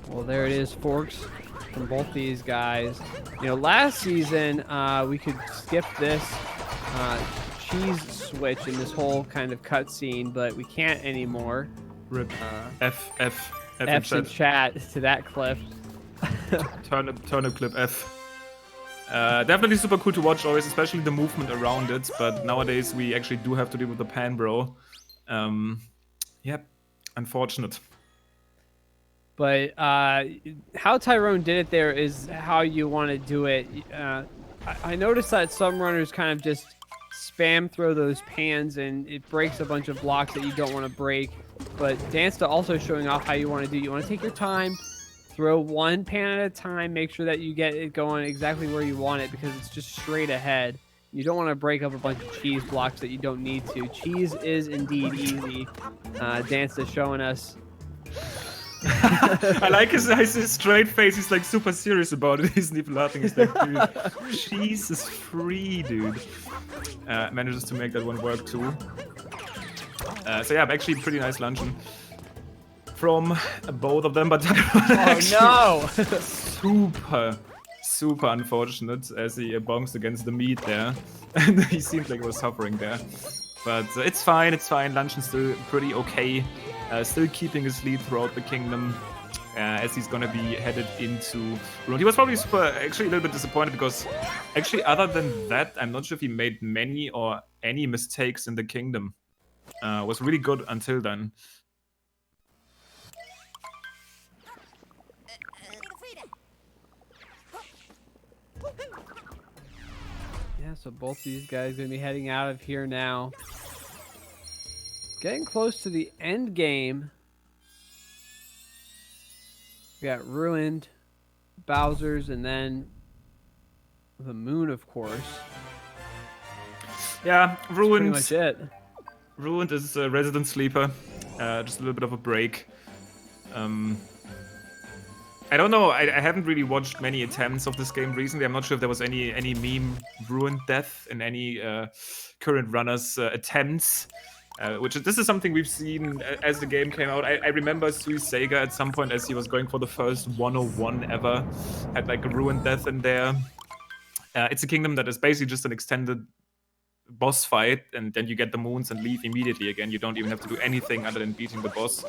Well, there it is, forks from both these guys. You know, last season we could skip this cheese switch in this whole kind of cutscene, but we can't anymore. Rip. F in chat to that clip. Turnip clip F. Definitely super cool to watch always, especially the movement around it. But nowadays we actually do have to deal with the pan, bro. Yep, unfortunate. But how TYRN did it there is how you want to do it. I noticed that some runners kind of just spam throw those pans, and it breaks a bunch of blocks that you don't want to break. But Dansta also showing off how you want to do. You want to take your time, throw one pan at a time, make sure that you get it going exactly where you want it because it's just straight ahead. You don't want to break up a bunch of cheese blocks that you don't need to. Cheese is indeed easy. Dansta showing us. I like his straight face. He's like super serious about it. He's not even laughing. He's like, dude, cheese is free, dude. Manages to make that one work too. So yeah, actually pretty nice luncheon from both of them, but oh no! super unfortunate as he bonks against the meat there, and he seemed like he was suffering there. But it's fine, it's fine. Luncheon's still pretty okay. Still keeping his lead throughout the kingdom, as he's gonna be headed into Ruined. He was probably actually a little bit disappointed because actually other than that, I'm not sure if he made many or any mistakes in the kingdom. Was really good until then. Yeah, so both these guys are gonna be heading out of here now. Getting close to the end game. We got Ruined, Bowser's, and then the Moon, of course. Yeah, Ruined. That's pretty much it. Ruined is a resident sleeper. Just a little bit of a break. I don't know. I haven't really watched many attempts of this game recently. I'm not sure if there was any meme Ruined death in any current runners' attempts. This is something we've seen as the game came out. I remember Sui Sega at some point as he was going for the first 101 ever had like a Ruined death in there. It's a kingdom that is basically just an extended boss fight, and then you get the moons and leave immediately again. You don't even have to do anything other than beating the boss.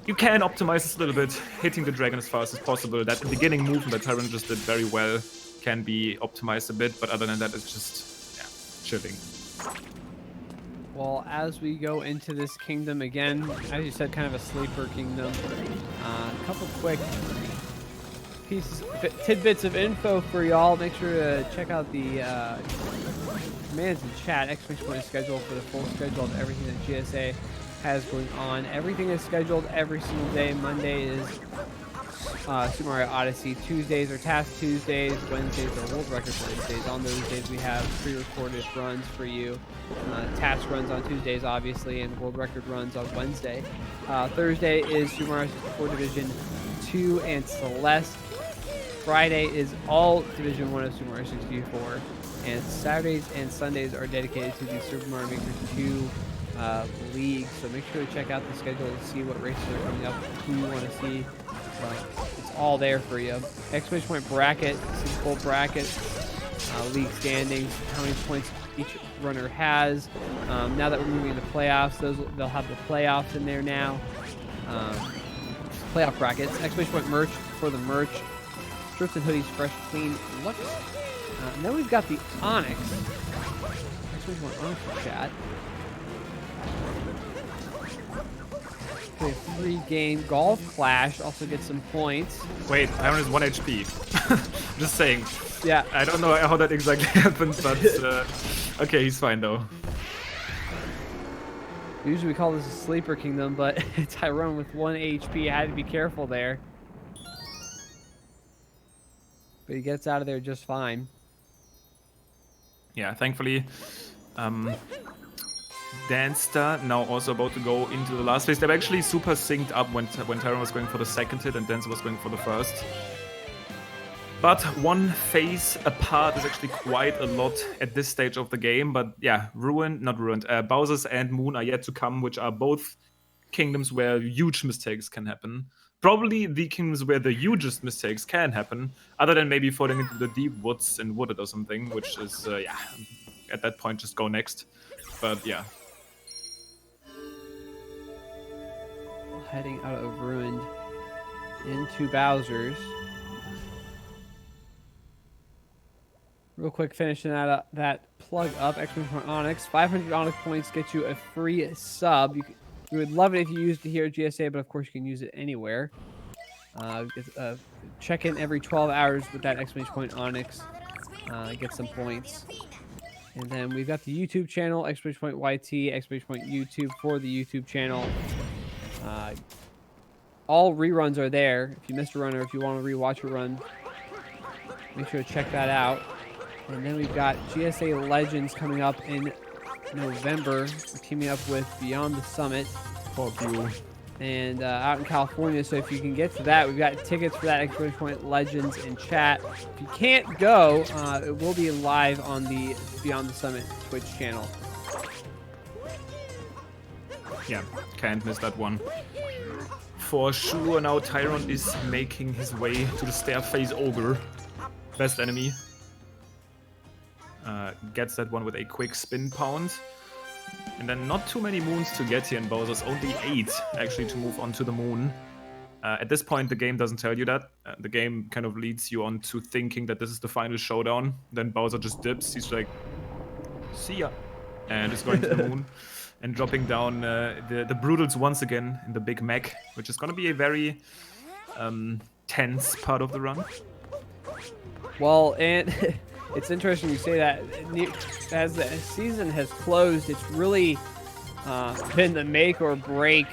You can optimize this a little bit, hitting the dragon as fast as possible. That beginning movement that TYRN just did very well can be optimized a bit, but other than that, it's just, yeah, chilling. Well, as we go into this kingdom again, as you said, kind of a sleeper kingdom. A couple quick tidbits of info for y'all. Make sure to check out the commands in chat, exclamation schedule for the full schedule of everything that GSA has going on. Everything is scheduled every single day. Monday is Super Mario Odyssey. Tuesdays are Task Tuesdays. Wednesdays are World Record Wednesdays. On those days we have pre-recorded runs for you. Task runs on Tuesdays, obviously, and World Record runs on Wednesday. Thursday is Super Mario 64 Division 2 and Celeste. Friday is all Division 1 of Super Mario 64. And Saturdays and Sundays are dedicated to the Super Mario Maker 2 league. So make sure to check out the schedule to see what races are coming up, who you want to see. It's all there for you. Exclamation point bracket, full bracket, league standings, how many points each runner has. Now that we're moving into playoffs, they'll have the playoffs in there now. Playoff brackets. Exclamation point merch for the merch. Shirts and hoodies, fresh, clean looks. And then we've got the Onyx. Exclamation point Onyx for chat. Play a 3-game golf clash. Also get some points. Wait, Iron is 1 HP. Just saying. Yeah. I don't know how that exactly happened, but okay, he's fine though. Usually we call this a sleeper kingdom, but TYRN with 1 HP. I had to be careful there. But he gets out of there just fine. Yeah, thankfully. Dansta now also about to go into the last phase. They're actually super synced up when TYRN was going for the second hit and Dansta was going for the first. But one phase apart is actually quite a lot at this stage of the game. But yeah, Bowser's and Moon are yet to come, which are both kingdoms where huge mistakes can happen. Probably the kingdoms where the hugest mistakes can happen, other than maybe falling into the deep woods and wooded or something, which is, yeah, at that point just go next. But yeah. Heading out of Ruined into Bowser's. Real quick, finishing that plug up. Exclamation point Onyx. 500 Onyx points get you a free sub. We would love it if you used it here at GSA, but of course you can use it anywhere. Check in every 12 hours with that exclamation point Onyx. Get some points. And then we've got the YouTube channel, !YT, !YouTube for the YouTube channel. All reruns are there. If you missed a run or if you want to rewatch a run, make sure to check that out. And then we've got GSA Legends coming up in November. We're teaming up with Beyond the Summit. Fuck you. And out in California. So if you can get to that, we've got tickets for that Legends in chat. If you can't go, it will be live on the Beyond the Summit Twitch channel. Yeah, can't miss that one. For sure, now TYRN is making his way to the Stairface Ogre. Best enemy. Gets that one with a quick spin pound. And then not too many moons to get here in Bowser's, only 8 actually to move on to the moon. At this point, the game doesn't tell you that. The game kind of leads you on to thinking that this is the final showdown. Then Bowser just dips. He's like, see ya. And is going to the moon and dropping down the Brutals once again in the Big Mac, which is going to be a very tense part of the run. Well, and it's interesting you say that. As the season has closed, it's really been the make or break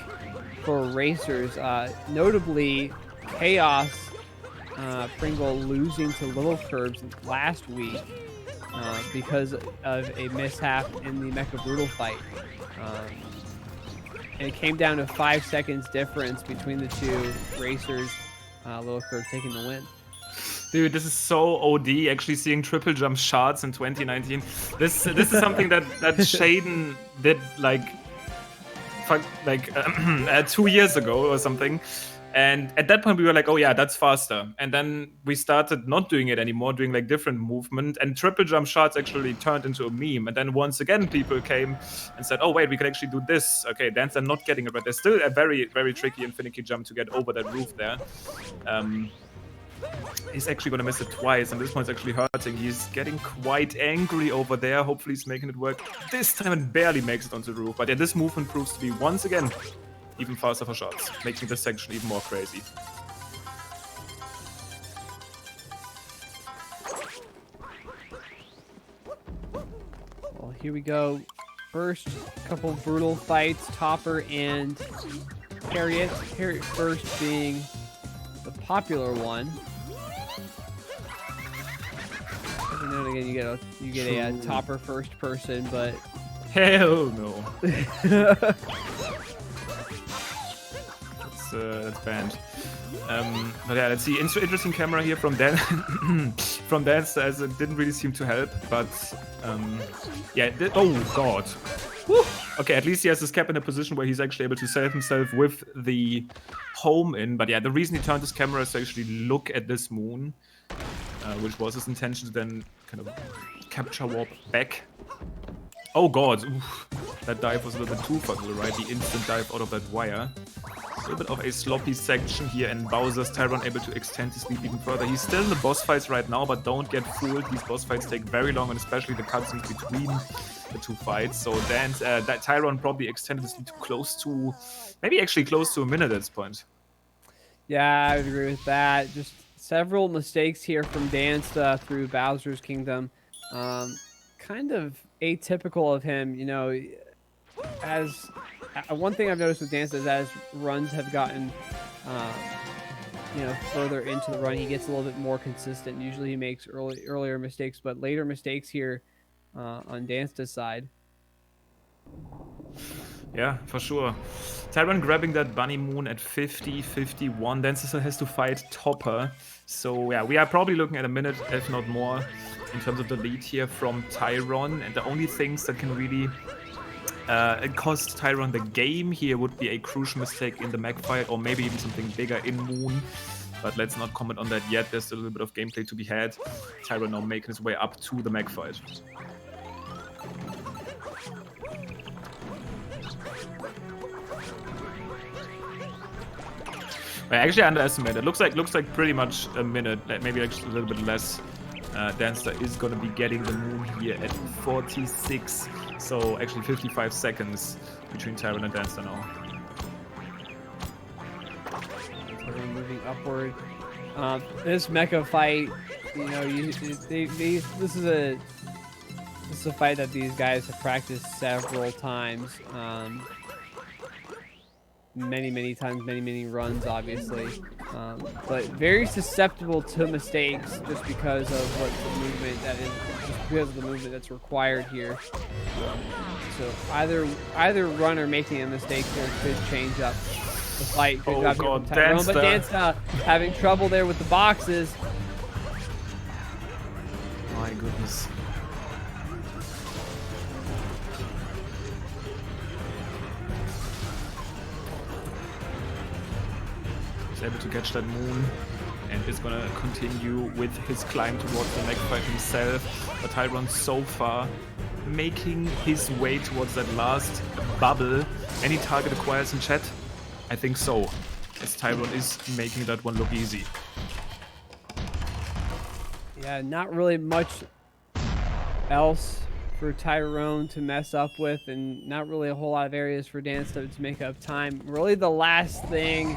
for racers. Notably, Chaos Pringle losing to Little Curbs last week because of a mishap in the Mecha Brutal fight. And it came down to 5 seconds difference between the two racers. Little Curbs taking the win. Dude, this is so OD, actually seeing triple jump shots in 2019. This is something that Shaden did like 2 years ago or something. And at that point we were like, oh yeah, that's faster. And then we started not doing it anymore, doing like different movement, and triple jump shots actually turned into a meme. And then once again people came and said, oh wait, we can actually do this. Okay, Dansta not getting it, but there's still a very, very tricky and finicky jump to get over that roof there. He's actually going to miss it twice, and this one's actually hurting. He's getting quite angry over there. Hopefully he's making it work this time and barely makes it onto the roof. But yeah, this movement proves to be, once again, even faster for shots, making this section even more crazy. Well, here we go. First couple brutal fights, Topper and Harriet. Harriet first being the popular one. Every now and again you get a Topper first person, but hell no. That's banned. But yeah, let's see. Interesting camera here from Dan. From Dansta, as it didn't really seem to help. But yeah. Oh god. Woo. Okay, at least he has this cap in a position where he's actually able to save himself with the home in. But yeah, the reason he turned his camera is to actually look at this moon, which was his intention to then kind of capture warp back. Oh god, oof. That dive was a little bit too far to the right, the instant dive out of that wire. A little bit of a sloppy section here, and Bowser's TYRN able to extend his lead even further. He's still in the boss fights right now, but don't get fooled. These boss fights take very long, and especially the cutscenes between the two fights. So then that TYRN probably extended his lead to close to, maybe actually close to a minute at this point. Yeah, I would agree with that. Just several mistakes here from Dansta through Bowser's Kingdom. Kind of atypical of him, you know. As one thing I've noticed with Dansta is as runs have gotten, you know, further into the run, he gets a little bit more consistent. Usually he makes earlier mistakes, but later mistakes here on Dansta's side. Yeah, for sure. TYRN grabbing that bunny moon at 50-51. Dansta has to fight Topper. So yeah, we are probably looking at a minute, if not more, in terms of the lead here from TYRN. And the only things that can really cost TYRN the game here would be a crucial mistake in the mech fight, or maybe even something bigger in Moon. But let's not comment on that yet. There's still a little bit of gameplay to be had. TYRN now making his way up to the mech fight. I actually underestimated. Looks like pretty much a minute, maybe actually a little bit less. Dansta is going to be getting the moon here at 46. So actually 55 seconds between TYRN and Dansta now. TYRN moving upward. This mecha fight, you know, this is This is a fight that these guys have practiced several times. Many times, many runs, obviously. But very susceptible to mistakes just because of what the movement that is, just because of the movement that's required here. So either runner making a mistake here could change up the fight. Good job here from TYRN, but Dansta having trouble there with the boxes. My goodness. He's able to catch that moon and is gonna continue with his climb towards the next fight himself. But TYRN so far making his way towards that last bubble. Any target acquires in chat? I think so, as TYRN is making that one look easy. Yeah, not really much else for TYRN to mess up with, and not really a whole lot of areas for Dansta to make up time. Really the last thing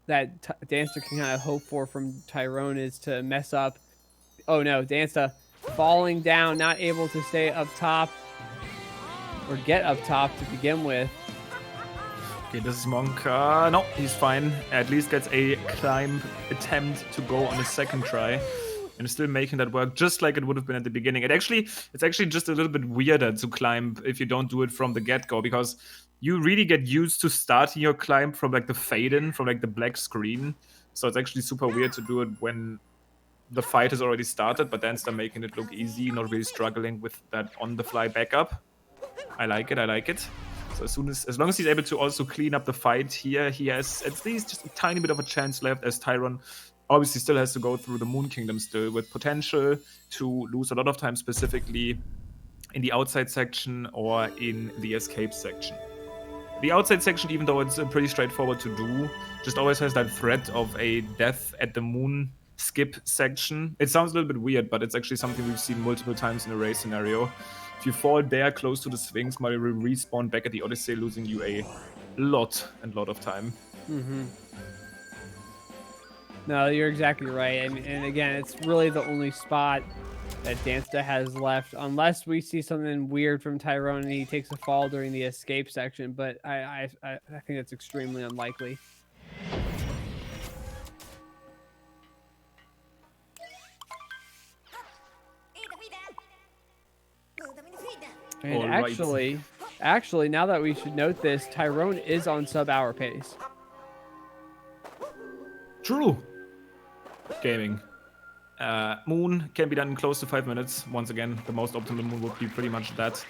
that Dansta can kind of hope for from TYRN is to mess up. Oh no, Dansta falling down, not able to stay up top or get up top to begin with. Okay, this is Monk. No, he's fine. At least gets a climb attempt to go on a second try. And still making that work just like it would have been at the beginning. It's actually just a little bit weirder to climb if you don't do it from the get-go, because you really get used to starting your climb from like the fade-in, from like the black screen. So it's actually super weird to do it when the fight has already started, but then start making it look easy, not really struggling with that on-the-fly backup. I like it. So as long as he's able to also clean up the fight here, he has at least just a tiny bit of a chance left, as TYRN obviously still has to go through the Moon Kingdom still, with potential to lose a lot of time, specifically in the outside section or in the escape section. The outside section, even though it's pretty straightforward to do, just always has that threat of a death at the moon skip section. It sounds a little bit weird, but it's actually something we've seen multiple times in a race scenario. If you fall there close to the Sphinx, might respawn back at the Odyssey, losing you a lot of time. Mm-hmm. No, you're exactly right. And again, it's really the only spot that Dansta has left, unless we see something weird from TYRN and he takes a fall during the escape section. But I think that's extremely unlikely. And actually, now that we should note this, TYRN is on sub-hour pace. True. Gaming. Moon can be done in close to 5 minutes. Once again, the most optimal moon would be pretty much that.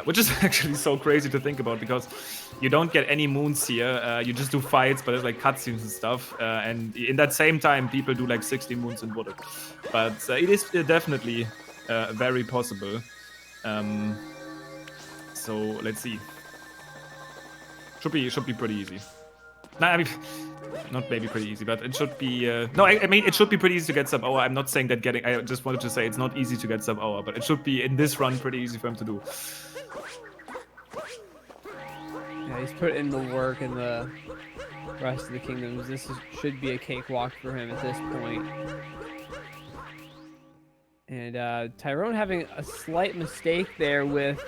Which is actually so crazy to think about, because you don't get any moons here. You just do fights, but it's like cutscenes and stuff. And in that same time, people do like 60 moons in Wooded. But it is definitely very possible. So let's see. Should be pretty easy. Nah, I mean, not maybe pretty easy, but it should be... no, I mean, it should be pretty easy to get sub-hour. I'm not saying that getting... I just wanted to say it's not easy to get sub-hour, but it should be, in this run, pretty easy for him to do. Yeah, he's put in the work in the rest of the kingdoms. Should be a cakewalk for him at this point. And TYRN having a slight mistake there with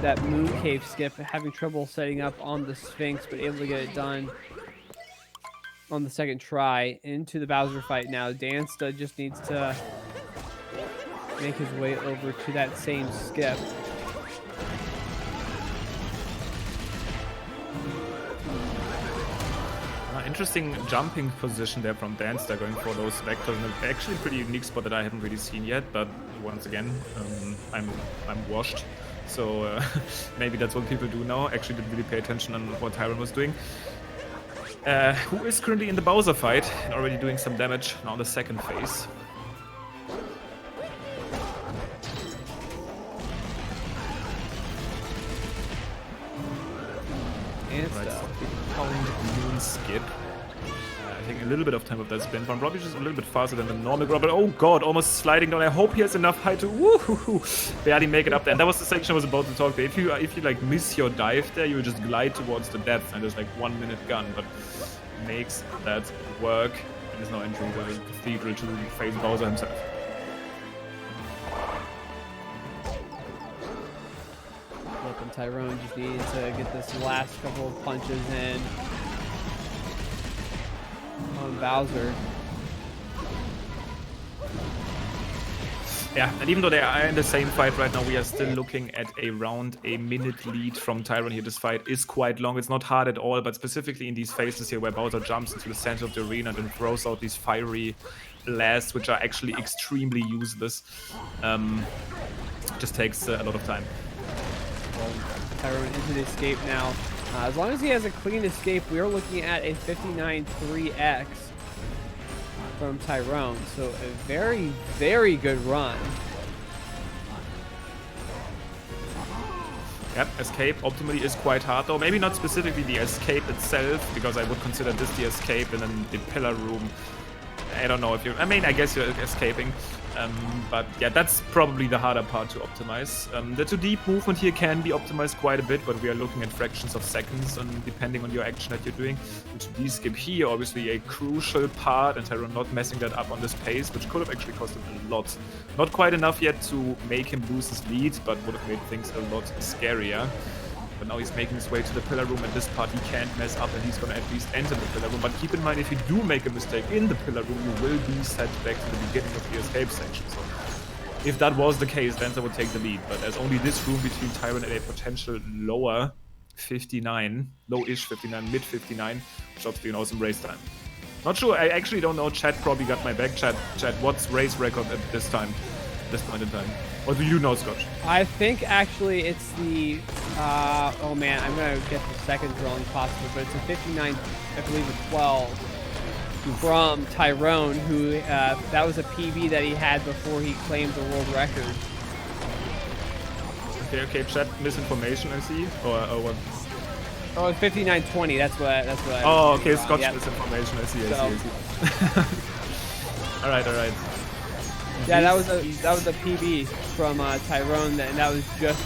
that moon cave skip, having trouble setting up on the Sphinx, but able to get it done on the second try. Into the Bowser fight now. Dansta just needs to make his way over to that same skip. Interesting jumping position there from Dansta, going for those vectors. Actually, a pretty unique spot that I haven't really seen yet, but once again, I'm washed. So maybe that's what people do now. Actually didn't really pay attention on what TYRN was doing. Who is currently in the Bowser fight and already doing some damage now in the second phase. Moon skip. I think a little bit of time with that spin from probably just a little bit faster than the normal grab, but oh god, almost sliding down. I hope he has enough height to barely make it up there. And that was the section I was about to talk about. If you like miss your dive there, you just glide towards the depth and there's like 1 minute gun, but makes that work and is now entering the cathedral to face Bowser himself. Yep, and TYRN just needed to get this last couple of punches in on Bowser. Yeah, and even though they are in the same fight right now, we are still looking at around a minute lead from TYRN here. This fight is quite long. It's not hard at all, but specifically in these phases here where Bowser jumps into the center of the arena and then throws out these fiery blasts, which are actually extremely useless. Just takes a lot of time. Well, TYRN into the escape now. As long as he has a clean escape, we are looking at a 59-3x. From TYRN, so a very, very good run. Yep, escape optimally is quite hard though. Maybe not specifically the escape itself, because I would consider this the escape, and then the pillar room. I don't know if you're... I mean, I guess you're escaping. But yeah, that's probably the harder part to optimize. The 2D movement here can be optimized quite a bit, but we are looking at fractions of seconds depending on your action that you're doing. The 2D skip here, obviously a crucial part, and TYRN not messing that up on this pace, which could have actually cost him a lot. Not quite enough yet to make him lose his lead, but would have made things a lot scarier. But now he's making his way to the pillar room, and this part he can't mess up, and he's gonna at least enter the pillar room. But keep in mind, if you do make a mistake in the pillar room, you will be set back to the beginning of the escape section. So if that was the case, Dansta would take the lead. But there's only this room between TYRN and a potential lower 59, low-ish 59, mid-59, which obviously an awesome race time. Not sure, I actually don't know. Chat probably got my back. Chat, what's race record at this time, this point in time? What do you know, Scotch? I think actually it's the, oh man, I'm gonna get the second wrong possible, but it's a 59, I believe it's 12 from TYRN, who, that was a PB that he had before he claimed the world record. Okay, chat, misinformation, I see, or what? Oh, it's 59-20, that's what I oh, okay, Scotch yeah. misinformation, I see. Alright. Yeah, that was a PB from TYRN, and that was just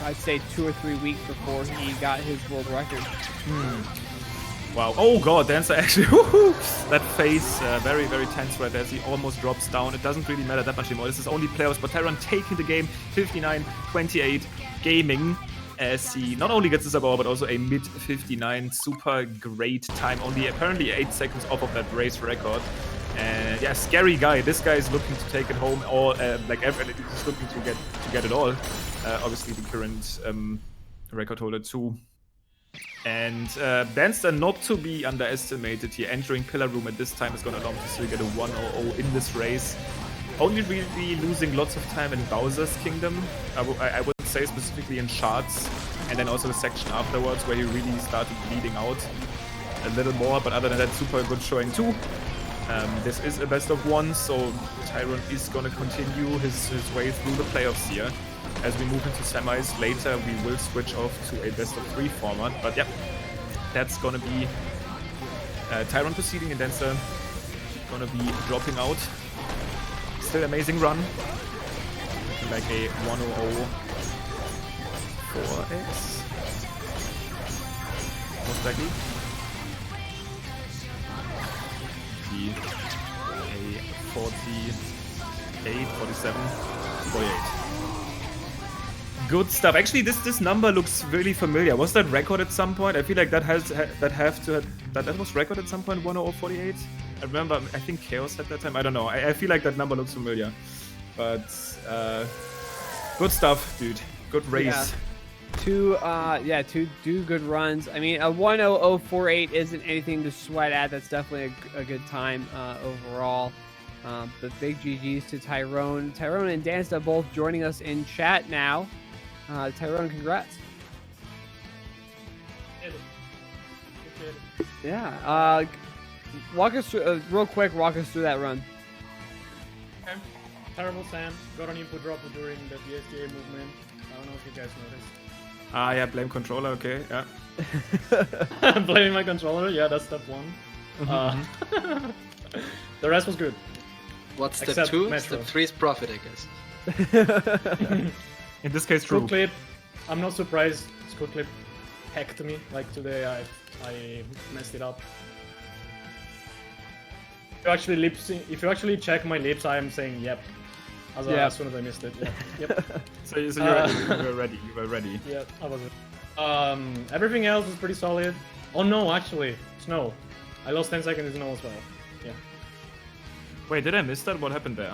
I'd say 2 or 3 weeks before he got his world record. Wow! Oh god, Dansta actually, that face very, very tense right there as he almost drops down. It doesn't really matter that much anymore. This is only playoffs, but TYRN taking the game 59-28, gaming as he not only gets the sub but also a mid 59 super great time. Only apparently 8 seconds off of that race record. And yeah, scary guy. This guy is looking to take it home, or he's looking to get it all. Obviously, the current record holder too. And Dansta not to be underestimated here. Entering pillar room at this time is going to allow him to still get a 1-0 in this race. Only really losing lots of time in Bowser's Kingdom. I would say specifically in shards, and then also the section afterwards where he really started bleeding out a little more. But other than that, super good showing too. This is a best of 1, so TYRN is going to continue his way through the playoffs here. As we move into semis later, we will switch off to a best of 3 format. But yeah, that's going to be TYRN proceeding, and Dansta going to be dropping out. Still amazing run. Like a 100 4x. Most likely. A 48, 47, 48. Good stuff. Actually, this number looks really familiar. Was that record at some point? I feel like that was record at some point. 10048. I remember. I think Chaos at that time. I don't know. I feel like that number looks familiar. But good stuff, dude. Good race. Yeah. Two good runs. I mean, a 10048 isn't anything to sweat at. That's definitely a good time overall. But big GGs to TYRN. TYRN and Dansta both joining us in chat now. TYRN, congrats. Yeah. Walk us through, real quick, walk us through that run. Okay. Terrible Sam got an input drop during the GSA movement. I don't know if you guys noticed. Yeah, blame controller, okay, yeah. Blaming my controller, yeah, that's step 1. The rest was good. What's step Except 2? Metro. Step 3 is profit, I guess. In this case, true. Clip. I'm not surprised Scoot Clip hacked me. Like today, I messed it up. you actually lip sync, if you actually check my lips, I am saying yep. As soon as I missed it. Yep. So you were ready. You were ready. Yeah, I was. Everything else is pretty solid. Oh no, actually, snow. I lost 10 seconds in snow as well. Yeah. Wait, did I miss that? What happened there?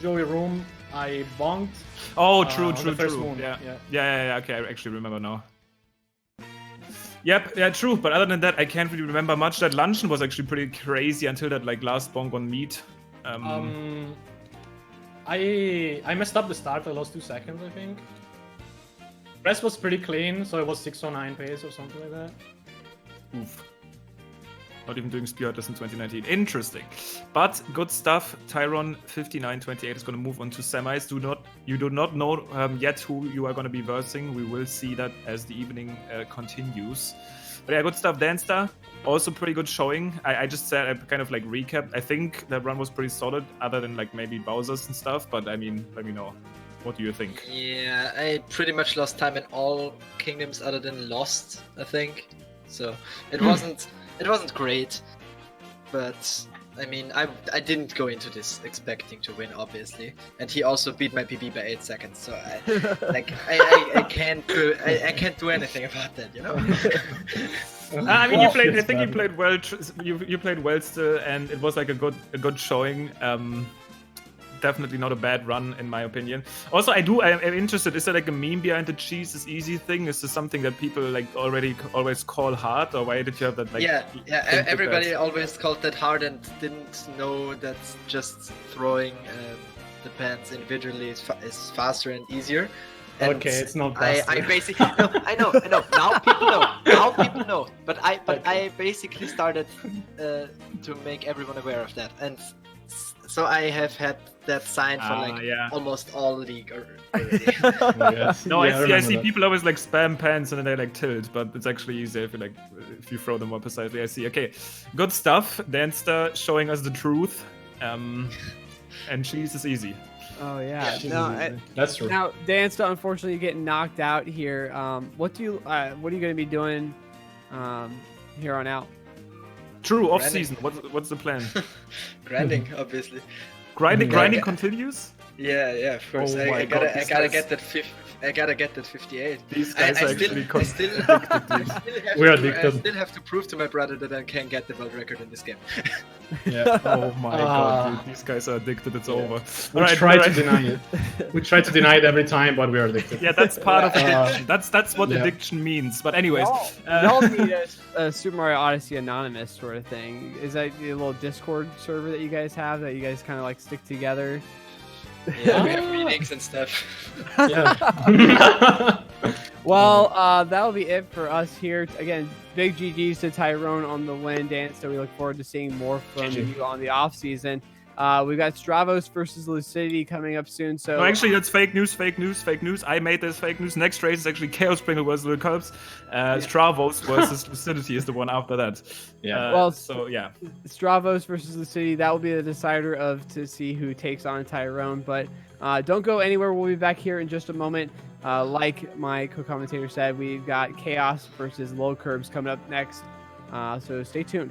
Joey room, I bonked. Oh, true. Moon. Yeah. Okay, I actually remember now. Yep, yeah, true. But other than that, I can't really remember much. That luncheon was actually pretty crazy until that like last bonk on meat. I messed up the start. I lost 2 seconds, I think. Rest was pretty clean, so it was 609 pace or something like that. Oof. Not even doing spearhunters in 2019. Interesting. But good stuff. TYRN18 is going to move on to semis. You do not know yet who you are going to be versing. We will see that as the evening continues. But yeah, good stuff. Dansta, also pretty good showing. I just said, I kind of like recap. I think that run was pretty solid, other than like maybe Bowser's and stuff. But I mean, let me know. What do you think? Yeah, I pretty much lost time in all kingdoms other than Lost, I think. So it wasn't great, but I mean, I didn't go into this expecting to win, obviously, and he also beat my PB by 8 seconds. So I can't do anything about that, you know. I mean, I think you played well. You played well still, and it was like a good showing. Definitely not a bad run, in my opinion. Also, I'm interested. Is there like a meme behind the cheese is easy thing? Is this something that people like always call hard, or why did you have that? Like, yeah. Everybody always called that hard and didn't know that just throwing the pants individually is faster and easier. And okay, it's not faster. I basically I know. Now people know. But I basically started to make everyone aware of that, and so I have had that sign for almost all league already. Yes. No, I see people always like spam pants and then they like tilt, but it's actually easier if you throw them more precisely. I see. Okay, good stuff. Dansta showing us the truth, and cheese is easy. Oh yeah, that's true. Now Dansta, unfortunately, getting knocked out here. What are you going to be doing here on out? True, off season. What's the plan? Grinding, obviously. Grinding continues. Yeah, of course. Oh I gotta get that 58. These guys are actually I still have to prove to my brother that I can get the world record in this game. Yeah. Oh my god, dude. These guys are addicted. It's over. We try to deny it. We try to deny it every time, but we are addicted. Yeah, that's part of addiction. That's what addiction means. But anyways, y'all need a Super Mario Odyssey Anonymous sort of thing. Is that a little Discord server that you guys have that you guys kind of like stick together? Yeah, we have meetings and stuff. Yeah. Well, that'll be it for us here. Again, big GGs to Tyrone on the win, Dan. So we look forward to seeing more from you on the off season. We've got Stravos versus Lucidity coming up soon. So no, actually, that's fake news. I made this fake news. Next race is actually Chaos Sprinkle versus Little Cubs. Stravos versus Lucidity is the one after that. Yeah. Stravos versus Lucidity, that will be the decider to see who takes on Tyrone. But don't go anywhere. We'll be back here in just a moment. Like my co-commentator said, we've got Chaos versus Low Curbs coming up next. So stay tuned.